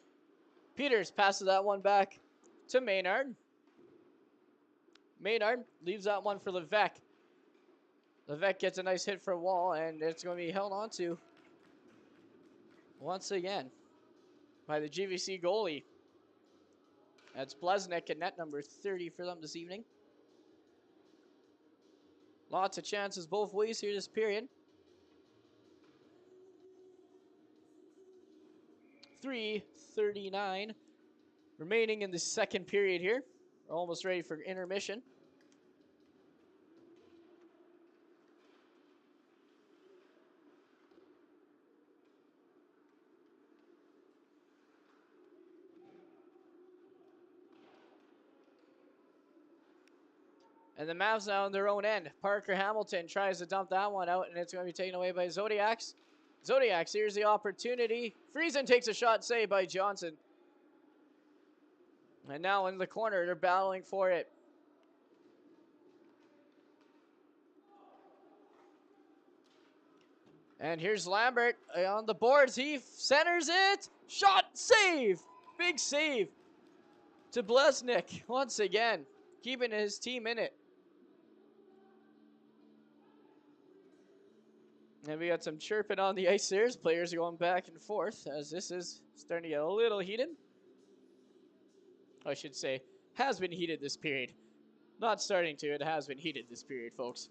Peters passes that one back to Maynard. Maynard leaves that one for Levesque. Levesque gets a nice hit for Wall, and it's going to be held on to once again by the GVC goalie. That's Blesnik at net number 30 for them this evening. Lots of chances both ways here this period. 3:39 remaining in the second period here. We're almost ready for intermission. And the Mavs now on their own end. Parker Hamilton tries to dump that one out, and it's going to be taken away by Zodiacs. Zodiacs, here's the opportunity. Friesen takes a shot saved by Johnson. And now in the corner, they're battling for it. And here's Lambert on the boards. He centers it. Shot, save. Big save to Blesnik once again, keeping his team in it. And we got some chirping on the ice there. Players are going back and forth as this is starting to get a little heated. I should say, has been heated this period. Not starting to, it has been heated this period, folks.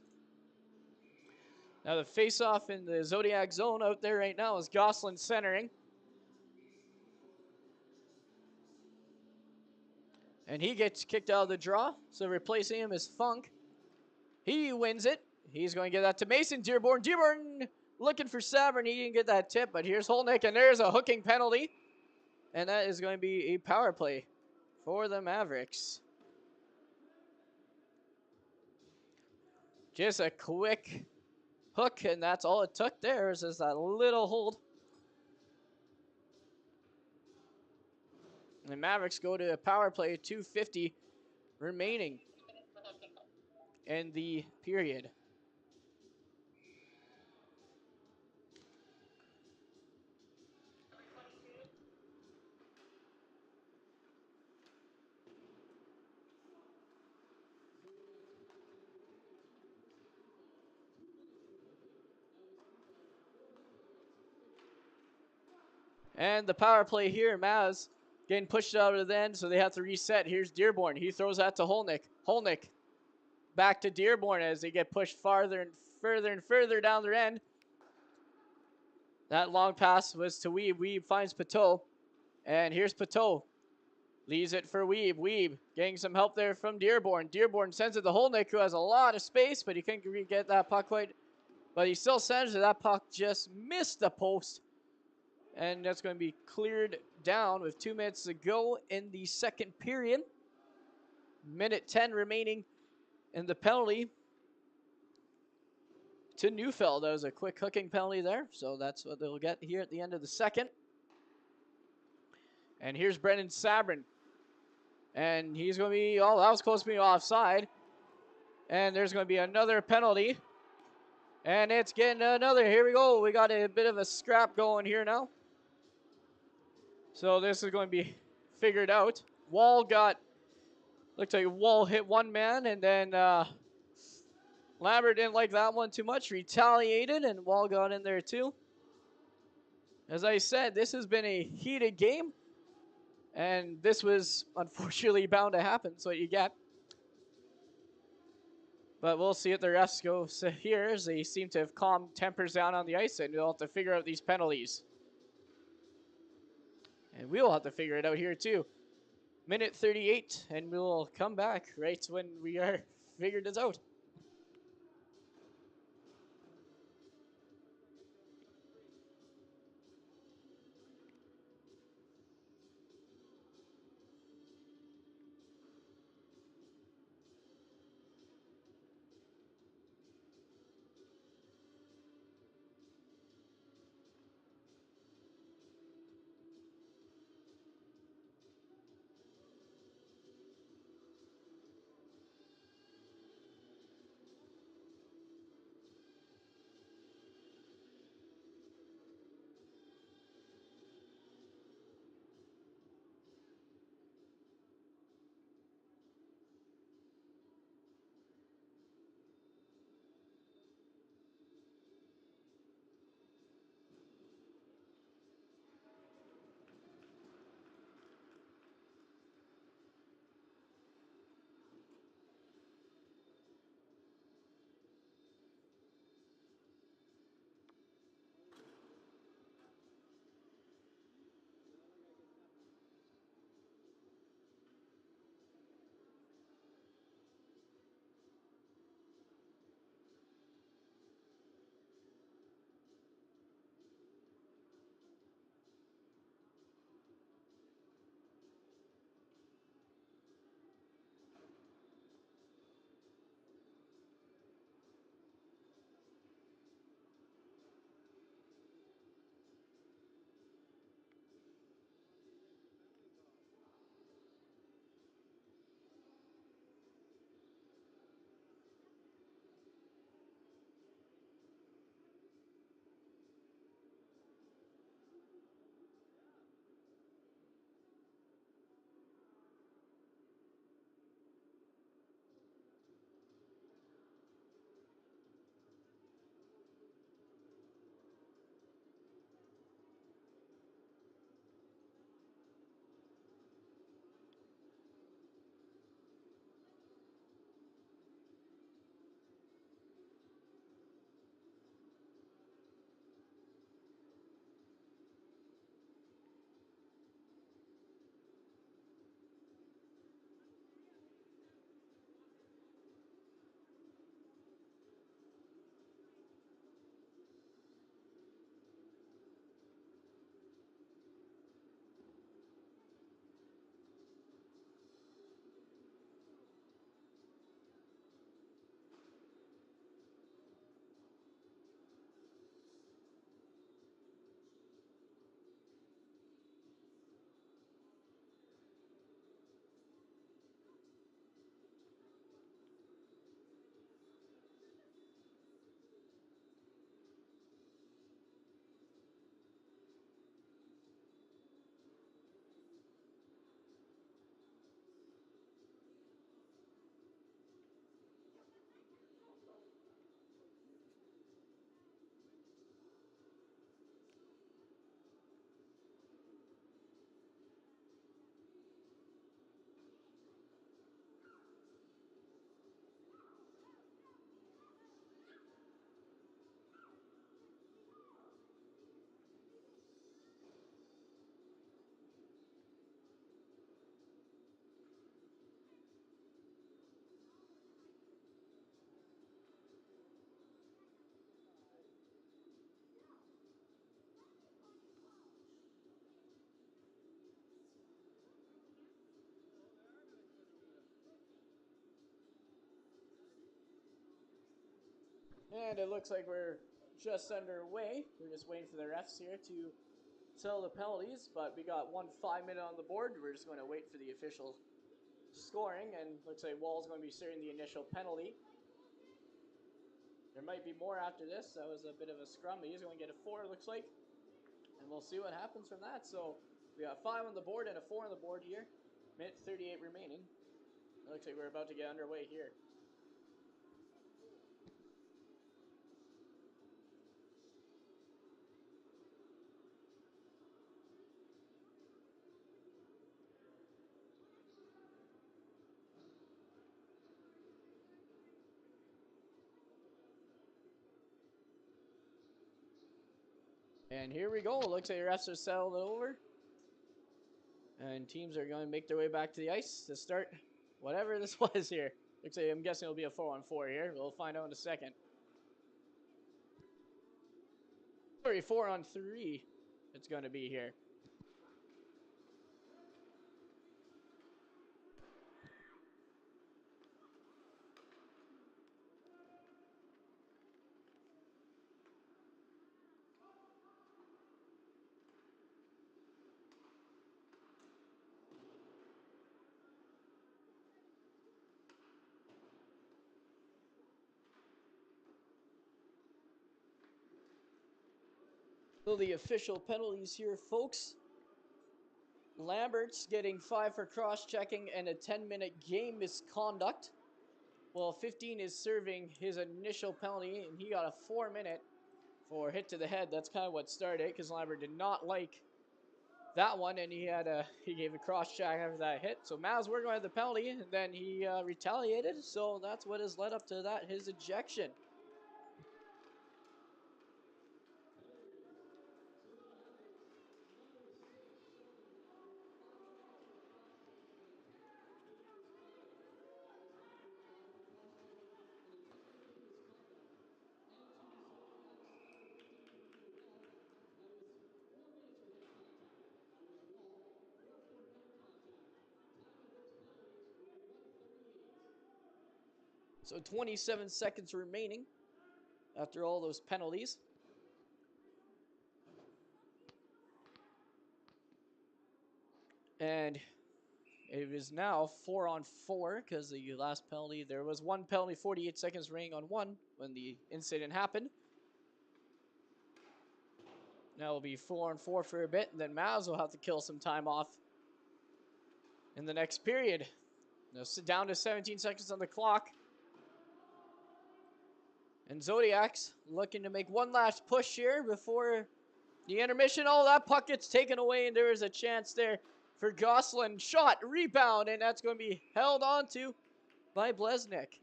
Now the face-off in the Zodiac zone out there right now is Gosselin centering. And he gets kicked out of the draw, so replacing him is Funk. He wins it. He's going to get that to Mason Dearborn. Dearborn looking for Savern. He didn't get that tip, but here's Holnick, and there's a hooking penalty. And that is going to be a power play for the Mavericks. Just a quick hook, and that's all it took there is just that little hold. And the Mavericks go to a power play, 2:50 remaining in the period. And the power play here, Mavs getting pushed out of the end, so they have to reset. Here's Dearborn. He throws that to Holnick. Holnick back to Dearborn as they get pushed farther and further down their end. That long pass was to Weeb. Weeb finds Pateau. And here's Pateau. Leaves it for Weeb. Weeb getting some help there from Dearborn. Dearborn sends it to Holnick, who has a lot of space, but he couldn't get that puck quite. But he still sends it. That puck just missed the post. And that's going to be cleared down with 2 minutes to go in the second period. Minute 10 remaining in the penalty to Neufeld. That was a quick hooking penalty there. So that's what they'll get here at the end of the second. And here's Brendan Sabrin. And he's going to be, oh, that was close to being offside. And there's going to be another penalty. And it's getting another, here we go. We got a bit of a scrap going here now. So this is going to be figured out. Wall looked like Wall hit one man, and then Lambert didn't like that one too much, retaliated, and Wall got in there too. As I said, this has been a heated game, and this was unfortunately bound to happen, so you get. But we'll see if the refs go here, as they seem to have calmed tempers down on the ice, and we'll have to figure out these penalties. And we'll have to figure it out here too. Minute 38, and we'll come back right when we are figured this out. And it looks like we're just underway. We're just waiting for the refs here to tell the penalties, but we got 5 minute on the board. We're just going to wait for the official scoring, and looks like Wall's going to be serving the initial penalty. There might be more after this. That was a bit of a scrum, but he's going to get a 4, looks like. And we'll see what happens from that. So we got 5 on the board and a 4 on the board here. Minute 38 remaining. It looks like we're about to get underway here. And here we go. It looks like the refs are settled over. And teams are going to make their way back to the ice to start whatever this was here. Looks like, I'm guessing it'll be a 4-on-4 here. We'll find out in a second. Sorry, 4-on-3 it's going to be here. So the official penalties here, folks. Lambert's getting 5 for cross-checking and a 10-minute game misconduct. Well, 15 is serving his initial penalty, and he got a 4-minute for hit to the head. That's kind of what started it, because Lambert did not like that one, and he gave a cross-check after that hit. So Mavs were going to have the penalty, and then he retaliated. So that's what has led up to that, his ejection. So 27 seconds remaining after all those penalties. And it is now 4-on-4 because the last penalty, there was one penalty, 48 seconds remaining on one when the incident happened. Now it'll be 4-on-4 for a bit, and then Mavs will have to kill some time off in the next period. Now sit down to 17 seconds on the clock. And Zodiacs looking to make one last push here before the intermission. Oh, that puck gets taken away, and there is a chance there for Gosselin. Shot, rebound, and that's going to be held onto by Blesnik.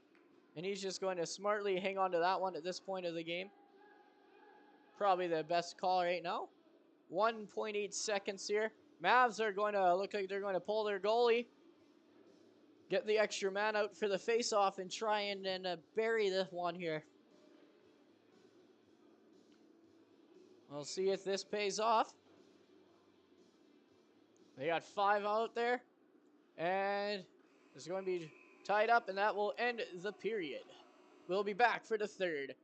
And he's just going to smartly hang on to that one at this point of the game. Probably the best call right now. 1.8 seconds here. Mavs are going to look like they're going to pull their goalie. Get the extra man out for the face-off and try and bury this one here. We'll see if this pays off. They got 5 out there. And it's going to be tied up, and that will end the period. We'll be back for the third.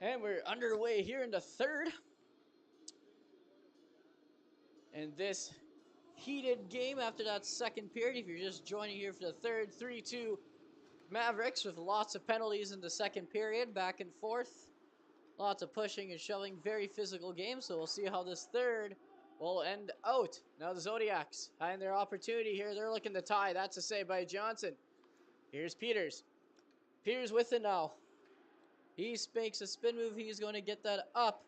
And we're underway here in the third. And this heated game after that second period, if you're just joining here for the third, 3-2 Mavericks with lots of penalties in the second period, back and forth. Lots of pushing and shoving, very physical game, so we'll see how this third will end out. Now the Zodiacs having their opportunity here. They're looking to tie. That's a save by Johnson. Here's Peters. Peters with it now. He makes a spin move. He's going to get that up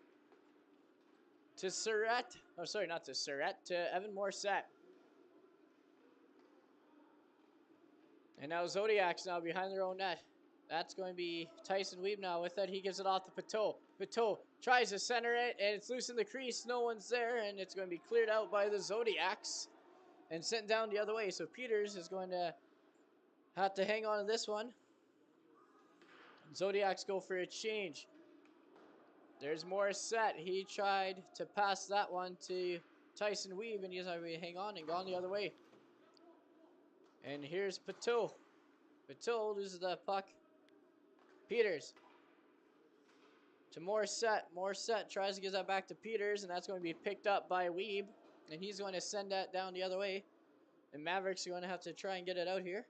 to Surratt. Oh, sorry, not to Surratt, to Evan Morissette. And now Zodiacs now behind their own net. That's going to be Tyson Weeb now with it. He gives it off to Pateau. Pateau tries to center it, and it's loose in the crease. No one's there, and it's going to be cleared out by the Zodiacs and sent down the other way. So Peters is going to have to hang on to this one. Zodiacs go for a change. There's Morissette. He tried to pass that one to Tyson Weeb, and he's going to hang on and gone the other way. And here's Pateau. Pateau loses that puck. Peters to Morissette. Morissette tries to get that back to Peters, and that's going to be picked up by Weeb, and he's going to send that down the other way. And Mavericks are going to have to try and get it out here.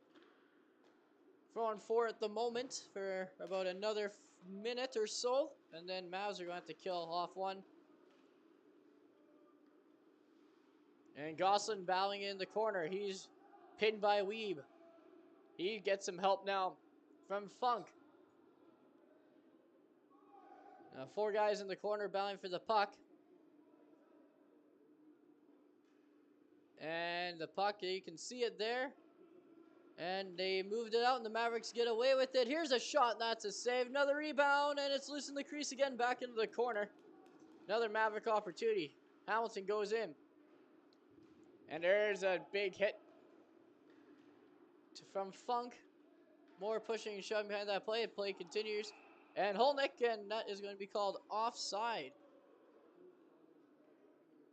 4-on-4 at the moment for about another minute or so, and then Mavs are going to have to kill off one. And Gosselin battling in the corner. He's pinned by Weeb. He gets some help now from Funk. Now 4 guys in the corner battling for the puck. And the puck, you can see it there. And they moved it out, and the Mavericks get away with it. Here's a shot, that's a save. Another rebound, and it's loose in the crease again, back into the corner. Another Maverick opportunity. Hamilton goes in. And there's a big hit from Funk. More pushing and shoving behind that play. Play continues. And Holnick, and that is going to be called offside.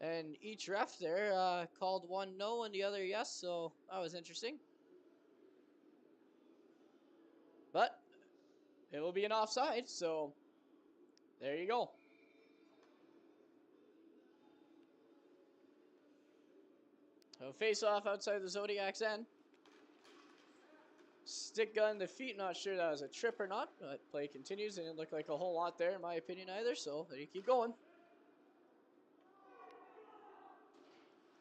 And each ref there called one no and the other yes, so that was interesting. But it will be an offside, so there you go. So face off outside the Zodiacs end. Stick gun to feet, not sure that was a trip or not, but play continues. It didn't look like a whole lot there in my opinion either, so there you keep going.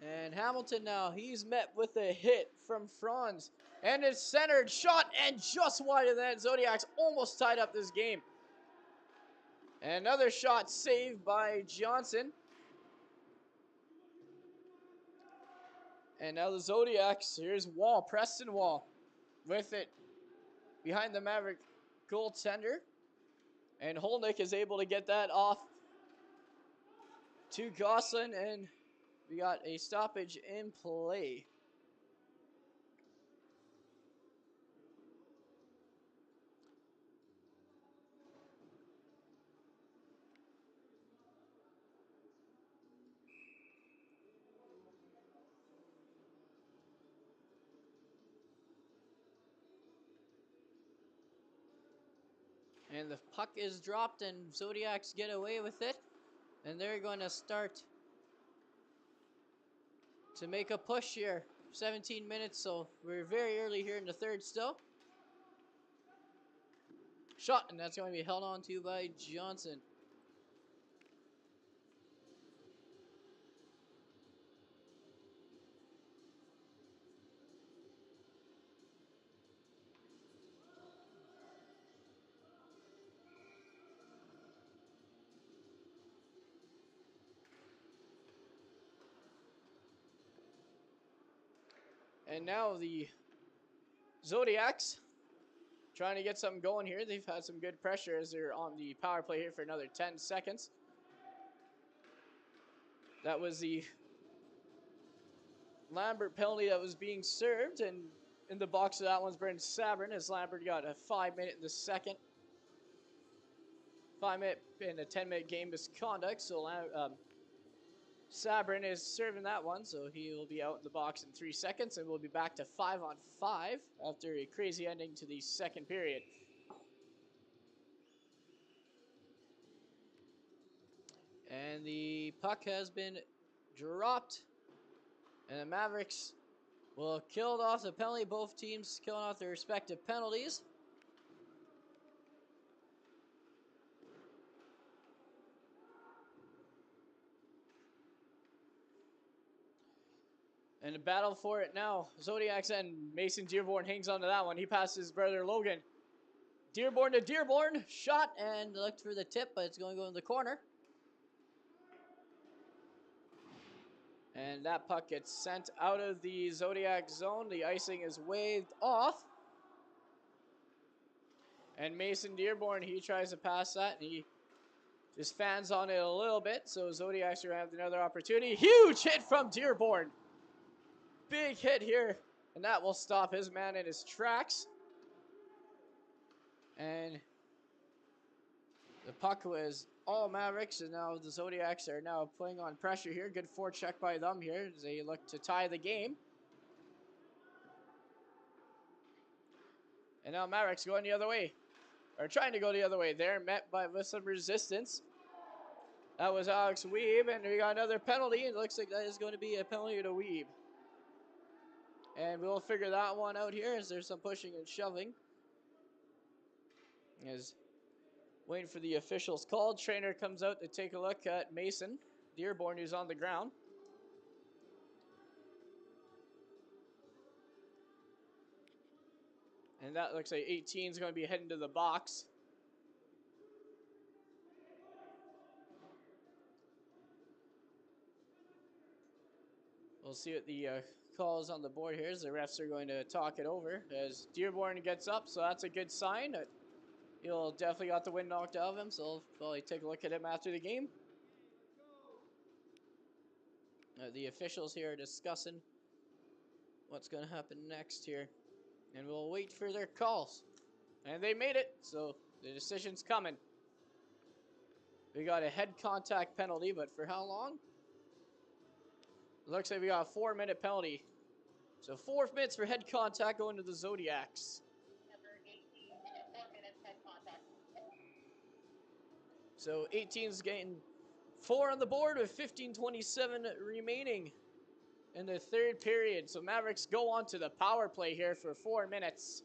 And Hamilton now, he's met with a hit from Franz. And it's centered, shot, and just wide of that. Zodiacs almost tied up this game. And another shot saved by Johnson. And now the Zodiacs, here's Wall, Preston Wall, with it behind the Maverick goaltender. And Holnick is able to get that off to Gosselin, and we got a stoppage in play. And the puck is dropped, and Zodiacs get away with it. And they're going to start to make a push here. 17 minutes, so we're very early here in the third still. Shot, and that's going to be held on to by Johnson. And now the Zodiacs trying to get something going here. They've had some good pressure as they're on the power play here for another 10 seconds. That was the Lambert penalty that was being served, and in the box of that one's Brent Sabrin, as Lambert got a 5-minute in the second. 5-minute in a 10-minute game misconduct, so Sabrin is serving that one, so he will be out in the box in 3 seconds, and we'll be back to 5-on-5 after a crazy ending to the second period. the puck has been dropped. And the Mavericks will kill off the penalty. Both teams killing off their respective penalties. And the battle for it now. Zodiacs and Mason Dearborn hangs on to that one. He passes his brother Logan. Dearborn to Dearborn. Shot and looked for the tip, but it's going to go in the corner. And that puck gets sent out of the Zodiac zone. The icing is waved off. And Mason Dearborn, he tries to pass that, and he just fans on it a little bit. So Zodiacs are going to have another opportunity. Huge hit from Dearborn. Big hit here, and that will stop his man in his tracks. And the puck was all Mavericks, and now the Zodiacs are now putting on pressure here. Good forecheck by them here as they look to tie the game. And now Mavericks going the other way, or trying to go the other way. They're met with some resistance. That was Alex Weeb, and we got another penalty. It looks like that is going to be a penalty to Weeb. And we'll figure that one out here as there's some pushing and shoving. As waiting for the officials called. Trainer comes out to take a look at Mason Dearborn, who's on the ground. And that looks like 18 is going to be heading to the box. We'll see what the call is on the board here as the refs are going to talk it over as Dearborn gets up, so that's a good sign. He'll definitely got the wind knocked out of him, so we'll probably take a look at him after the game. The officials here are discussing what's going to happen next here, and we'll wait for their calls. And they made it, so the decision's coming. We got a head contact penalty, but for how long? Looks like we got a 4-minute penalty. So 4 minutes for head contact going to the Zodiacs. So 18's getting 4 on the board with 15:27 remaining in the third period. So Mavericks go on to the power play here for 4 minutes.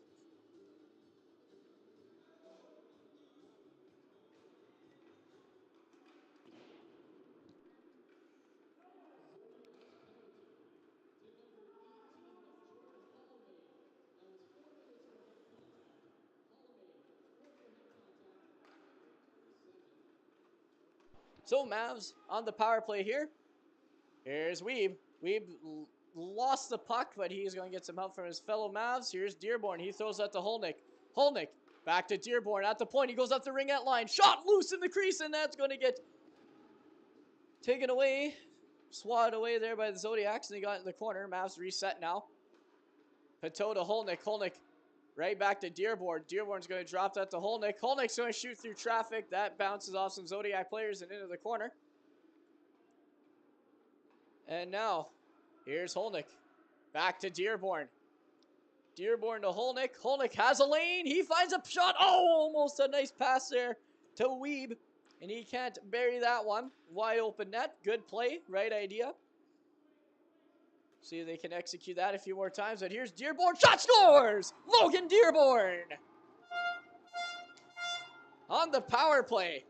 So Mavs on the power play here. Here's Weeb. Weeb lost the puck, but he's going to get some help from his fellow Mavs. Here's Dearborn. He throws that to Holnick. Holnick back to Dearborn at the point. He goes up the ringette line. Shot loose in the crease, and that's going to get taken away. Swatted away there by the Zodiacs, and he got it in the corner. Mavs reset now. Pateau to Holnick. Holnick right back to Dearborn. Dearborn's going to drop that to Holnick. Holnick's going to shoot through traffic. That bounces off some Zodiac players and into the corner. And now, here's Holnick. Back to Dearborn. Dearborn to Holnick. Holnick has a lane. He finds a shot. Oh, almost a nice pass there to Weeb. And he can't bury that one. Wide open net. Good play. Right idea. See if they can execute that a few more times. But here's Dearborn. Shot scores! Logan Dearborn! On the power play.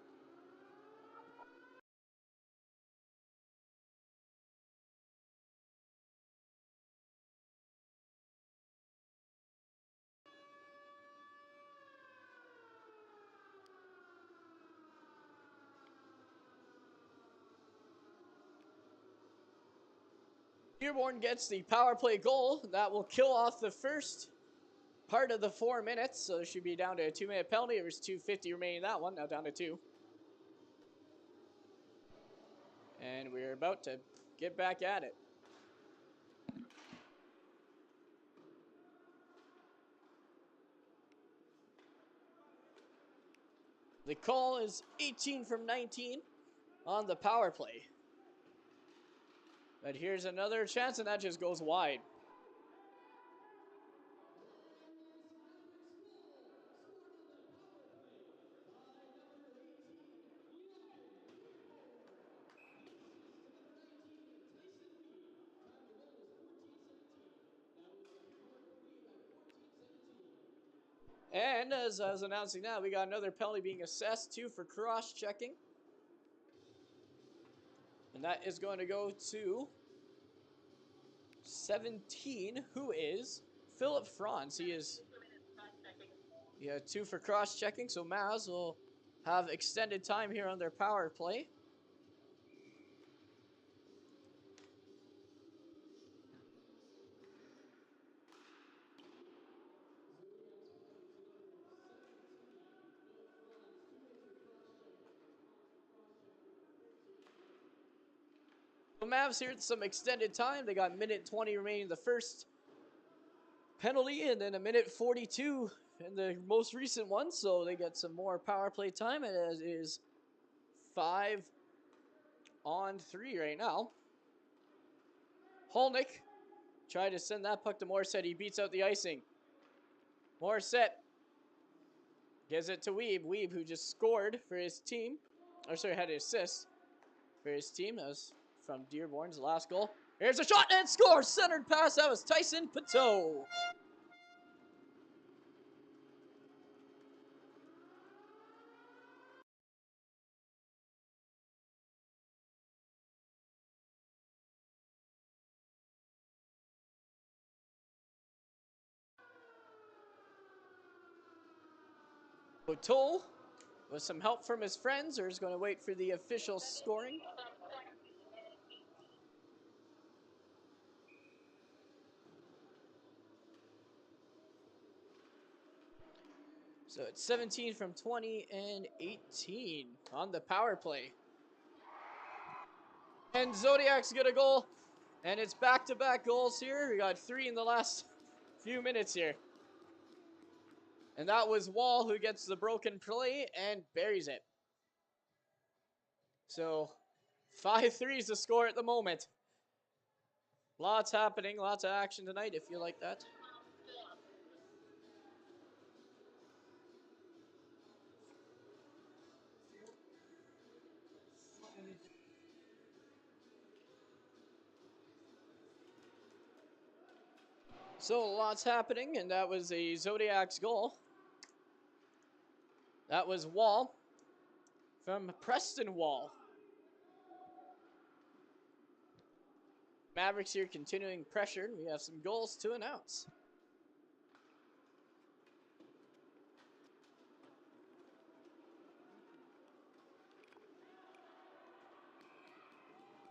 Dearborn gets the power play goal. That will kill off the first part of the 4 minutes. So it should be down to a 2-minute penalty. There's 2:50 remaining in that one. Now down to 2. And we're about to get back at it. The call is 18 from 19 on the power play. But here's another chance, and that just goes wide. And as I was announcing now, we got another penalty being assessed, 2 for cross-checking. And that is going to go to 17, who is Philip Franz. He is 2 for cross-checking, so Mavs will have extended time here on their power play. The Mavs here at some extended time. They got minute 20 remaining in the first penalty, and then a minute 42 in the most recent one, so they get some more power play time. It is 5-on-3 right now. Holnick tried to send that puck to Morissette. He beats out the icing. Morissette gives it to Weeb. Weeb, who just scored for his team, or sorry, had an assist for his team. That was from Dearborn's last goal. Here's a shot and score! Centered pass. That was Tyson Pateau. Pateau, with some help from his friends, or is going to wait for the official scoring. So it's 17 from 20 and 18 on the power play. And Zodiacs get a goal, and it's back-to-back goals here. We got 3 in the last few minutes here. And that was Wall who gets the broken play and buries it. So 5-3 is the score at the moment. Lots happening, lots of action tonight if you like that. So lots happening, and that was a Zodiacs goal. That was Wall from Preston Wall. Mavericks here continuing pressure. We have some goals to announce.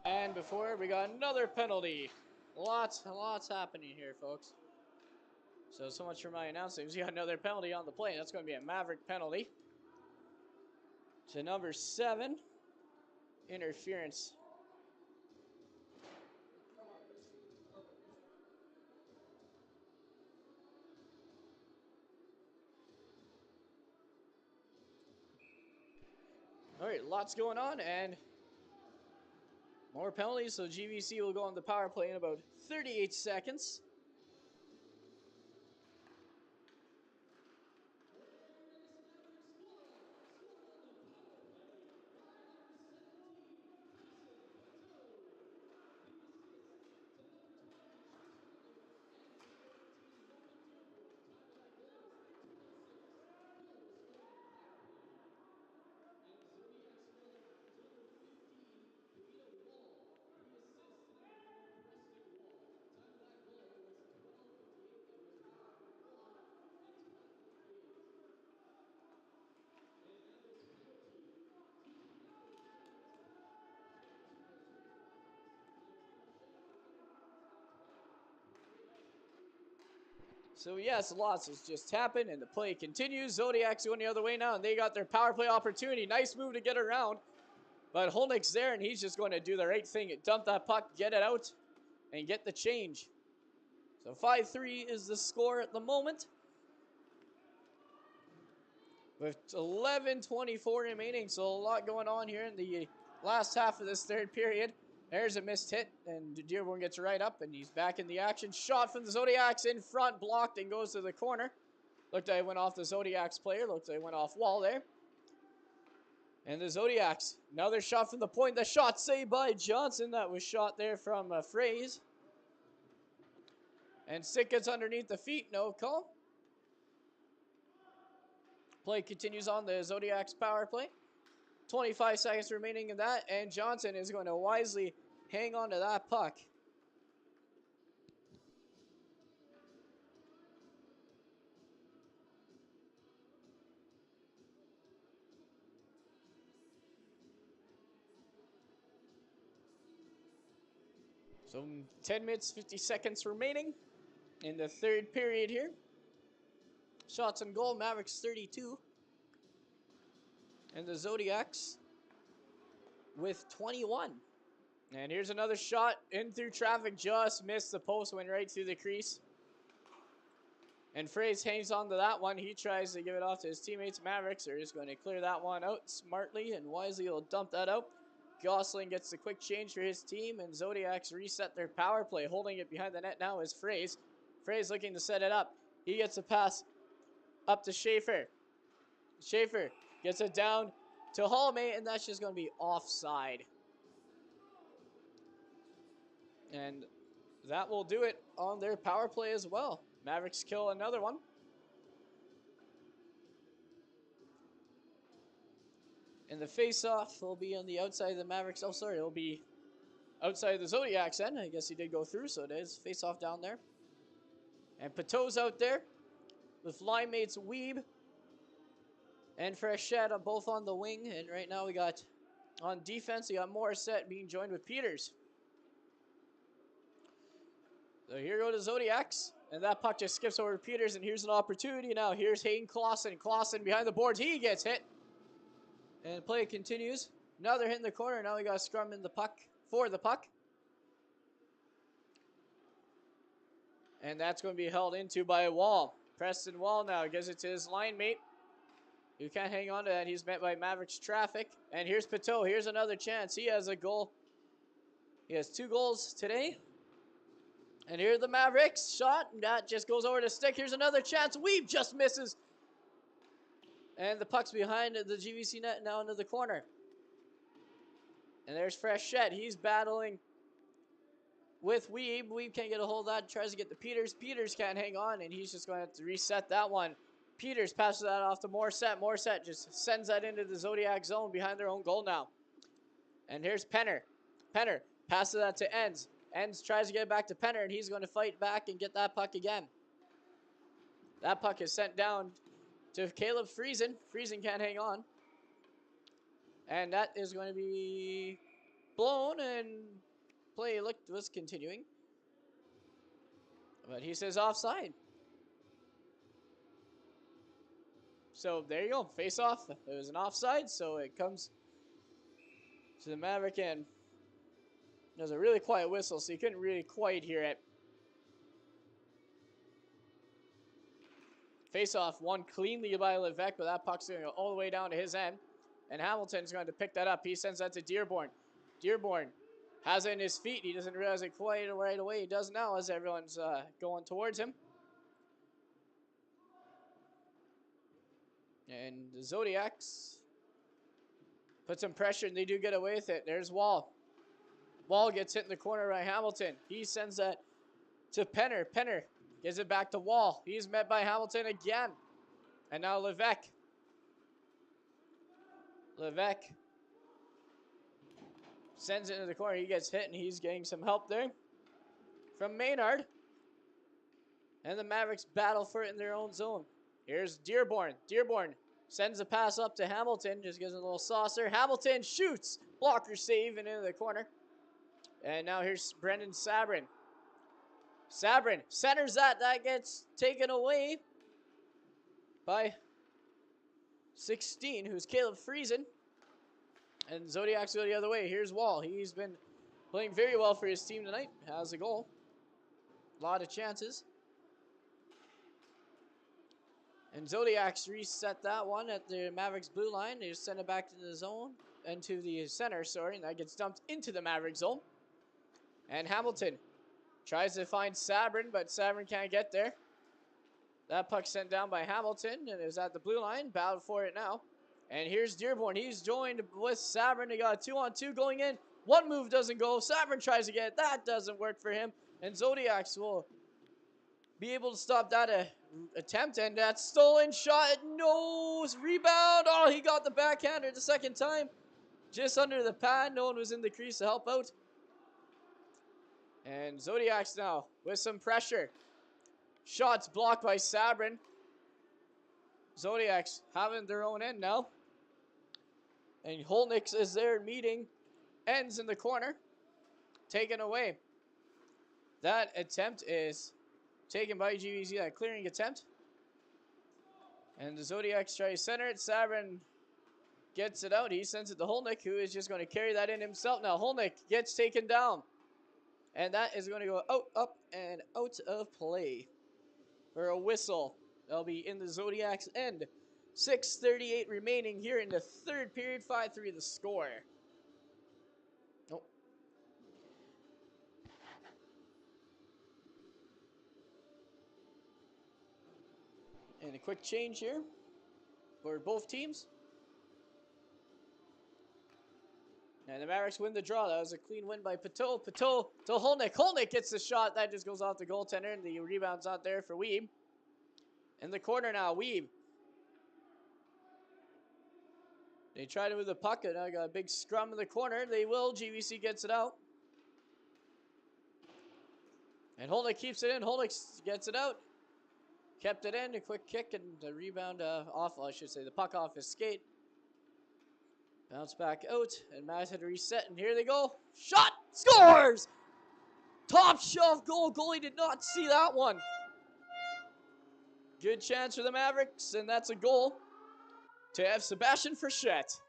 And before, we got another penalty. Lots happening here, folks. So much for my announcing. We got another penalty on the play. That's going to be a Maverick penalty. To number 7, interference. All right, lots going on, and more penalties. So GVC will go on the power play in about 38 seconds. So yes, lots has just happened, and the play continues. Zodiacs going the other way now, and they got their power play opportunity. Nice move to get around, but Holnick's there, and he's just going to do the right thing. Dump that puck, get it out, and get the change. So 5-3 is the score at the moment, with 11:24 remaining. So a lot going on here in the last half of this third period. There's a missed hit, and Dearborn gets right up, and he's back in the action. Shot from the Zodiacs in front, blocked, and goes to the corner. Looked like it went off the Zodiacs player. Looked like it went off Wall there. And the Zodiacs, another shot from the point. The shot saved by Johnson. That was shot there from Fraze. And stick gets underneath the feet. No call. Play continues on the Zodiacs power play. 25 seconds remaining in that, and Johnson is going to wisely hang on to that puck. So 10 minutes, 50 seconds remaining in the third period here. Shots on goal, Mavericks 32. And the Zodiacs with 21. And here's another shot in through traffic, just missed the post, went right through the crease. And Fraze hangs on to that one. He tries to give it off to his teammates. Mavericks are just going to clear that one out smartly, and wisely will dump that out. Gosling gets the quick change for his team, and Zodiacs reset their power play. Holding it behind the net now is Fraze. Fraze looking to set it up. He gets a pass up to Schaefer. Schaefer gets it down to Hallmate, and that's just going to be offside. And that will do it on their power play as well. Mavericks kill another one. And the face-off will be on the outside of the Mavericks. Oh, sorry, it'll be outside of the Zodiacs end. I guess he did go through, so it is face-off down there. And Pateau's out there with line mates Weeb and Frechette both on the wing. And right now we got on defense, we got Morissette being joined with Peters. So here go the Zodiacs. And that puck just skips over to Peters, and here's an opportunity now. Here's Hayden Clausen. Clausen behind the boards. He gets hit. And play continues. Now they're hitting the corner. Now we got a scrum in the puck for the puck. And that's going to be held into by Wall. Preston Wall now gives it to his line mate. You can't hang on to that. He's met by Mavericks traffic. And here's Pateau. Here's another chance. He has a goal. He has 2 goals today. And here the Mavericks shot. That just goes over the stick. Here's another chance. Weeb just misses. And the puck's behind the GVC net now into the corner. And there's Frechette. He's battling with Weeb. Weeb can't get a hold of that. Tries to get to Peters. Peters can't hang on, and he's just going to have to reset that one. Peters passes that off to Morissette. Morissette just sends that into the Zodiac zone behind their own goal now. And here's Penner. Penner passes that to Enns. Enns tries to get it back to Penner, and he's going to fight back and get that puck again. That puck is sent down to Caleb Friesen. Friesen can't hang on. And that is going to be blown, and play was continuing. But he says offside. So there you go. Face off. It was an offside, so it comes to the Maverick end. There's a really quiet whistle, so you couldn't really quite hear it. Face-off won cleanly by Levesque, but that puck's going to go all the way down to his end. And Hamilton's going to pick that up. He sends that to Dearborn. Dearborn has it in his feet. He doesn't realize it quite right away. He does now as everyone's going towards him. And the Zodiacs put some pressure, and they do get away with it. There's Wall. Wall gets hit in the corner by Hamilton. He sends that to Penner. Penner gives it back to Wall. He's met by Hamilton again. And now Levesque. Levesque sends it into the corner. He gets hit, and he's getting some help there from Maynard. And the Mavericks battle for it in their own zone. Here's Dearborn. Dearborn sends a pass up to Hamilton. Just gives a little saucer. Hamilton shoots. Blocker save and into the corner. And now here's Brendan Sabrin. Sabrin centers that. That gets taken away by 16, who's Caleb Friesen. And Zodiacs go the other way. Here's Wall. He's been playing very well for his team tonight. Has a goal. A lot of chances. And Zodiacs reset that one at the Mavericks blue line. They just send it back to the zone. Into the center, sorry. And that gets dumped into the Mavericks zone. And Hamilton tries to find Sabrin, but Sabrin can't get there. That puck sent down by Hamilton, and is at the blue line. Battled for it now. And here's Dearborn. He's joined with Sabrin. They got a 2-on-2 going in. One move doesn't go. Sabrin tries to get it. That doesn't work for him. And Zodiacs will be able to stop that attempt, and that stolen shot. No rebound. Oh, he got the backhander the second time. Just under the pad. No one was in the crease to help out. And Zodiacs now with some pressure. Shots blocked by Sabrin. Zodiacs having their own end now. And Holnick is there meeting. Ends in the corner. Taken away. That attempt is taken by GVZ, that clearing attempt. And the Zodiacs try to center it. Sabrin gets it out. He sends it to Holnick, who is just going to carry that in himself. Now Holnick gets taken down. And that is going to go out, up, and out of play for a whistle. That'll be in the Zodiacs' end. 6:38 remaining here in the third period. 5-3 the score. Oh. And a quick change here for both teams. And the Mavericks win the draw. That was a clean win by Pateau. Pateau to Holnick. Holnick gets the shot. That just goes off the goaltender, and the rebound's not there for Weeb. In the corner now, Weeb. They try to move the puck, and I got a big scrum in the corner. They will. GVC gets it out. And Holnick keeps it in. Holnick gets it out. Kept it in. A quick kick, and the rebound off, well, I should say, the puck off his skate. Bounce back out, and Mavs had to reset, and here they go. Shot! Scores! Top shelf goal. Goalie did not see that one. Good chance for the Mavericks, and that's a goal to have Sebastian Frechette.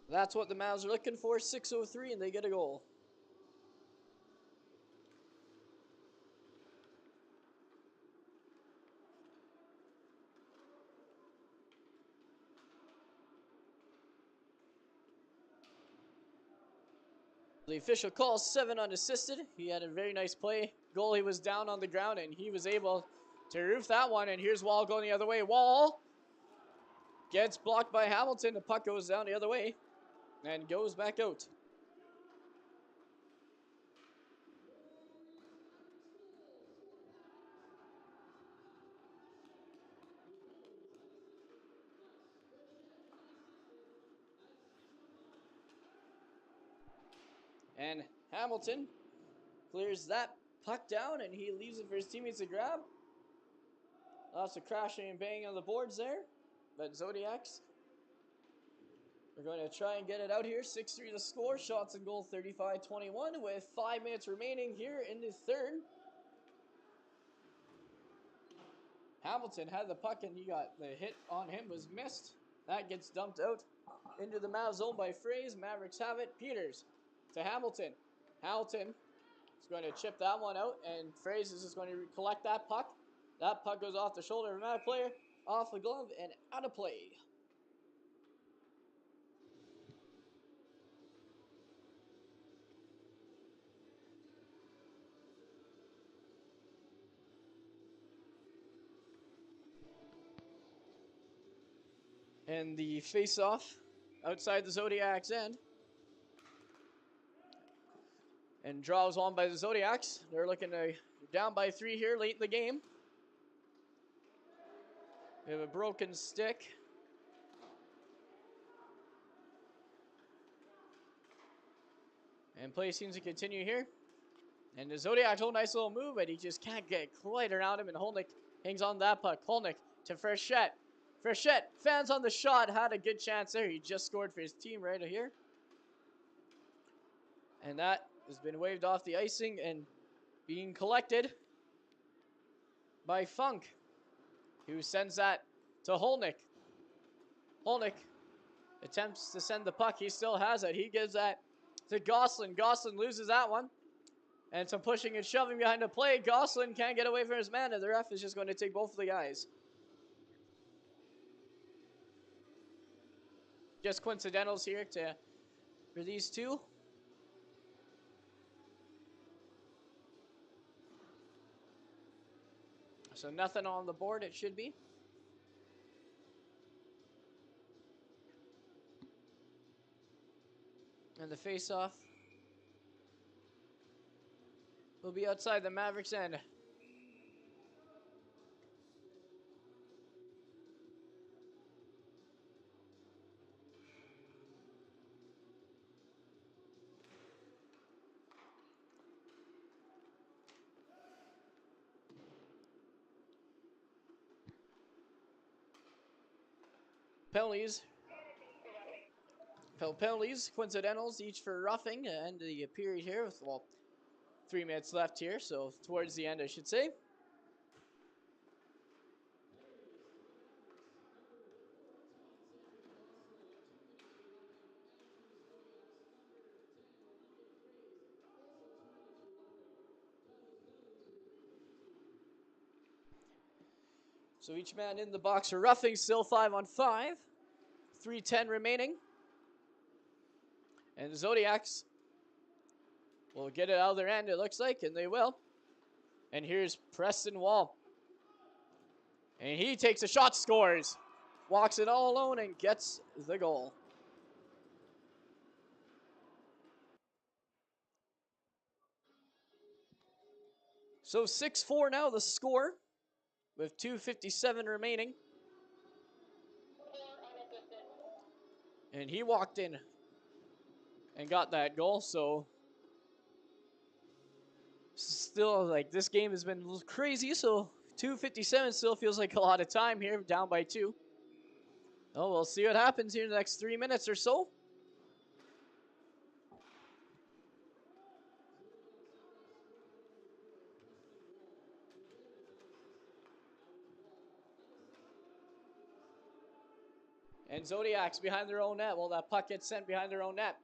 That's what the Mavs are looking for. 6:03, and they get a goal. The official calls 7 unassisted. He had a very nice play. Goalie was down on the ground, and he was able to roof that one. And here's Wall going the other way. Wall gets blocked by Hamilton. The puck goes down the other way and goes back out. And Hamilton clears that puck down, and he leaves it for his teammates to grab. Lots of crashing and banging on the boards there. But Zodiacs are going to try and get it out here. 6-3 the score. Shots and goal 35-21 with 5 minutes remaining here in the third. Hamilton had the puck, and he got the hit on him was missed. That gets dumped out into the Mavs zone by Fraze. Mavericks have it. Peters to Hamilton. Hamilton is going to chip that one out, and Fraze is just going to collect that puck. That puck goes off the shoulder of another player, off the glove, and out of play. And the face-off outside the Zodiacs end. And draw is won by the Zodiacs. They're looking to down by 3 here late in the game. We have a broken stick. And play seems to continue here. And the Zodiacs hold a nice little move, but he just can't get quite around him. And Holnick hangs on that puck. Holnick to Frechette. Frechette, fans on the shot, had a good chance there. He just scored for his team right here. And that has been waved off the icing and being collected by Funk, who sends that to Holnick. Holnick attempts to send the puck. He still has it. He gives that to Gosselin. Gosselin loses that one. And some pushing and shoving behind the play. Gosselin can't get away from his man, and the ref is just going to take both of the guys. Just coincidentals here for these two. So nothing on the board, it should be. And the face-off will be outside the Mavericks' end. Penalties. Penalties, coincidentals, each for roughing, and the period here with, well, 3 minutes left here, so towards the end, I should say. So each man in the box for roughing, still 5-on-5. 3:10 remaining. And the Zodiacs will get it out of their end, it looks like, and they will. And here's Preston Wall. And he takes a shot, scores. Walks it all alone and gets the goal. So 6-4 now the score with 2:57 remaining. And he walked in and got that goal, so still, like, this game has been crazy, so 2:57 still feels like a lot of time here, down by 2. Oh, we'll see what happens here in the next 3 minutes or so. And Zodiacs behind their own net. Well, that puck gets sent behind their own net.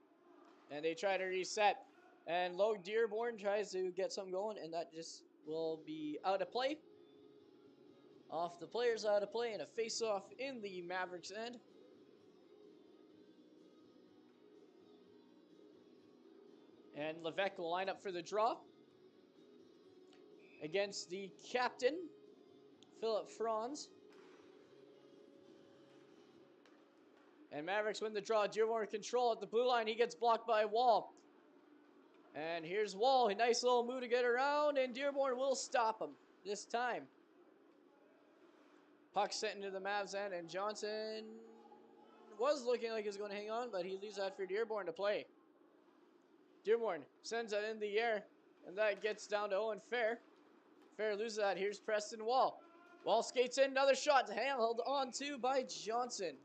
And they try to reset. And Low Dearborn tries to get some going, and that just will be out of play. Off the players, out of play, and a face-off in the Mavericks' end. And Levesque will line up for the draw against the captain, Philip Franz. And Mavericks win the draw. Dearborn control at the blue line. He gets blocked by Wall. And here's Wall. A nice little move to get around, and Dearborn will stop him this time. Puck sent into the Mavs end, and Johnson was looking like he was going to hang on, but he leaves that for Dearborn to play. Dearborn sends that in the air, and that gets down to Owen Fair. Fair loses that. Here's Preston Wall. Wall skates in, another shot, held on to by Johnson.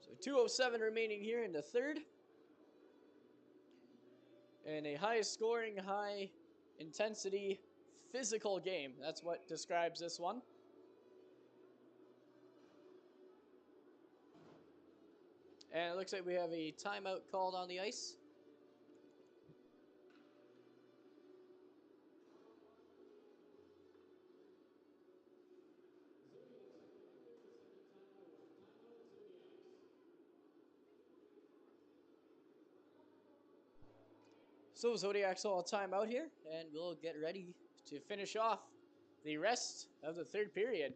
So 2:07 remaining here in the third. And a high scoring, high intensity, physical game. That's what describes this one. And it looks like we have a timeout called on the ice. So Zodiacs all timeout here, and we'll get ready to finish off the rest of the third period.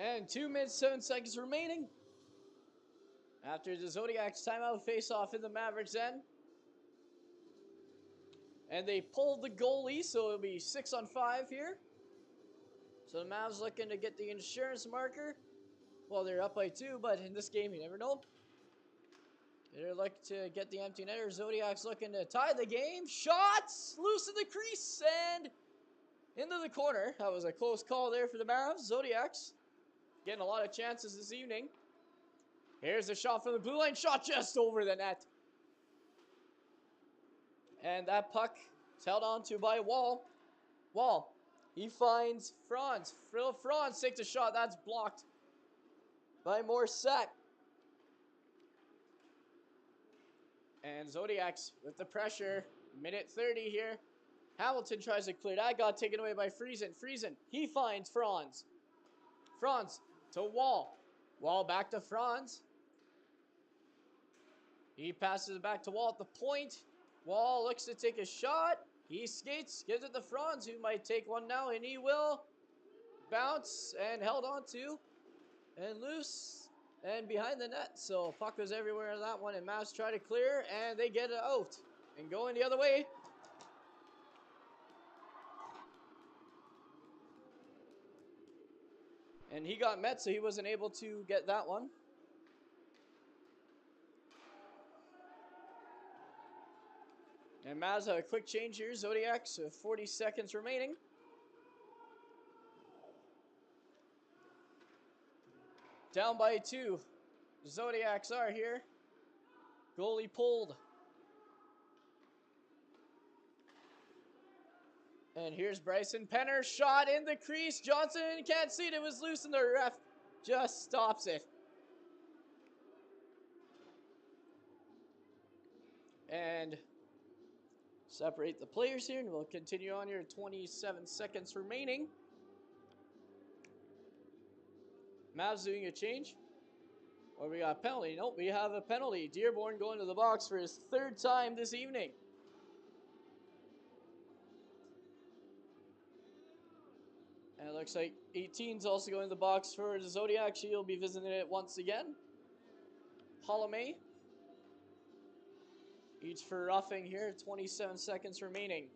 And 2 minutes, 7 seconds remaining. After the Zodiacs timeout face-off in the Mavericks end. And they pulled the goalie, so it'll be 6-on-5 here. So the Mavs looking to get the insurance marker. Well, they're up by 2, but in this game, you never know. They're looking to get the empty netter. Zodiacs looking to tie the game. Shots! Loose in the crease and into the corner. That was a close call there for the Mavs. Zodiacs getting a lot of chances this evening. Here's a shot from the blue line. Shot just over the net. And that puck is held on to by Wall. Wall. He finds Franz. Phil Franz takes a shot. That's blocked by Morissette. And Zodiacs with the pressure. Minute 30 here. Hamilton tries to clear. That got taken away by Friesen. Friesen. He finds Franz. Franz to Wall. Wall back to Franz. He passes it back to Wall at the point. Wall looks to take a shot. He skates, gives it to Franz, who might take one now, and he will bounce and held on to and loose and behind the net. So puck was everywhere on that one, and Mavs try to clear, and they get it out and going the other way. And he got met, so he wasn't able to get that one. And Mavs have a quick change here. Zodiacs, 40 seconds remaining. Down by 2. Zodiacs are here. Goalie pulled. And here's Bryson Penner. Shot in the crease. Johnson can't see it. It was loose, and the ref just stops it. And separate the players here, and we'll continue on here. 27 seconds remaining. Mavs doing a change. Or we got a penalty. Nope, we have a penalty. Dearborn going to the box for his 3rd time this evening. And it looks like 18's also going to the box for the Zodiacs. He'll be visiting it once again. Holloway. Each for roughing here. 27 seconds remaining.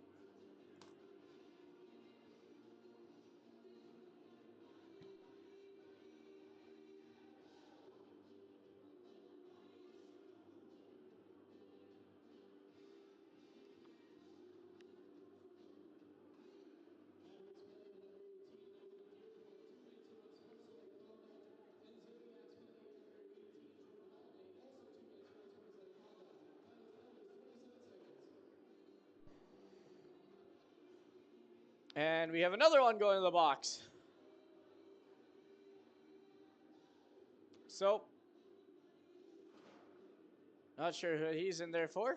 And we have another one going to the box. So, not sure who he's in there for.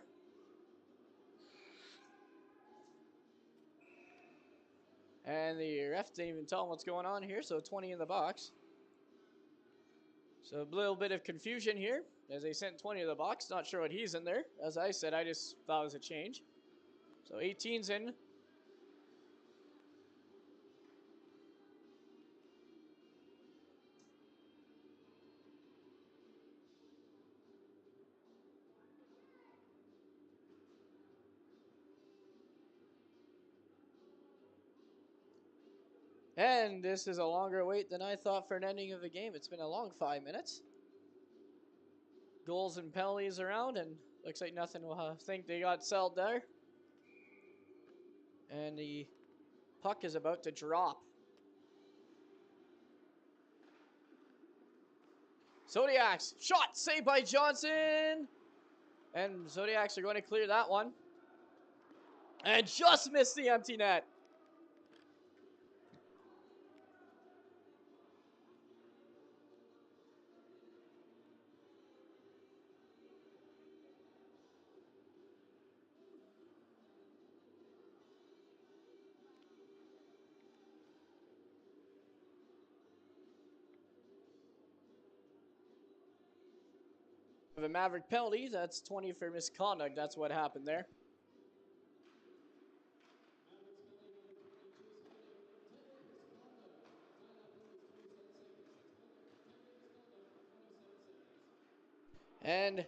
And the ref didn't even tell him what's going on here, so 20 in the box. So a little bit of confusion here as they sent 20 in the box. Not sure what he's in there. As I said, I just thought it was a change. So 18's in. And this is a longer wait than I thought for an ending of the game. It's been a long 5 minutes. Goals and penalties around, and looks like nothing will think they got settled there. And the puck is about to drop. Zodiacs, shot, saved by Johnson. And Zodiacs are going to clear that one. And just missed the empty net. Of a Maverick penalty, that's 20 for misconduct. That's what happened there. And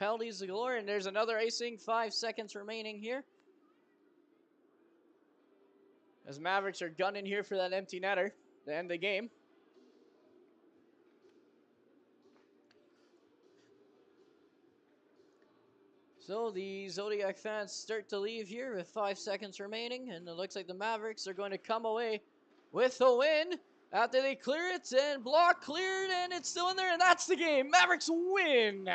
penalties galore, and there's another icing. 5 seconds remaining here. As Mavericks are gunning here for that empty netter to end the game. So the Zodiac fans start to leave here with 5 seconds remaining, and it looks like the Mavericks are going to come away with a win. After they clear it, and block cleared, and it's still in there, and that's the game. Mavericks win.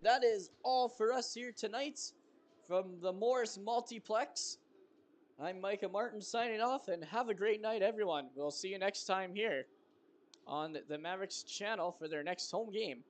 That is all for us here tonight from the Morris Multiplex. I'm Micah Martin signing off, and have a great night, everyone. We'll see you next time here on the Mavericks channel for their next home game.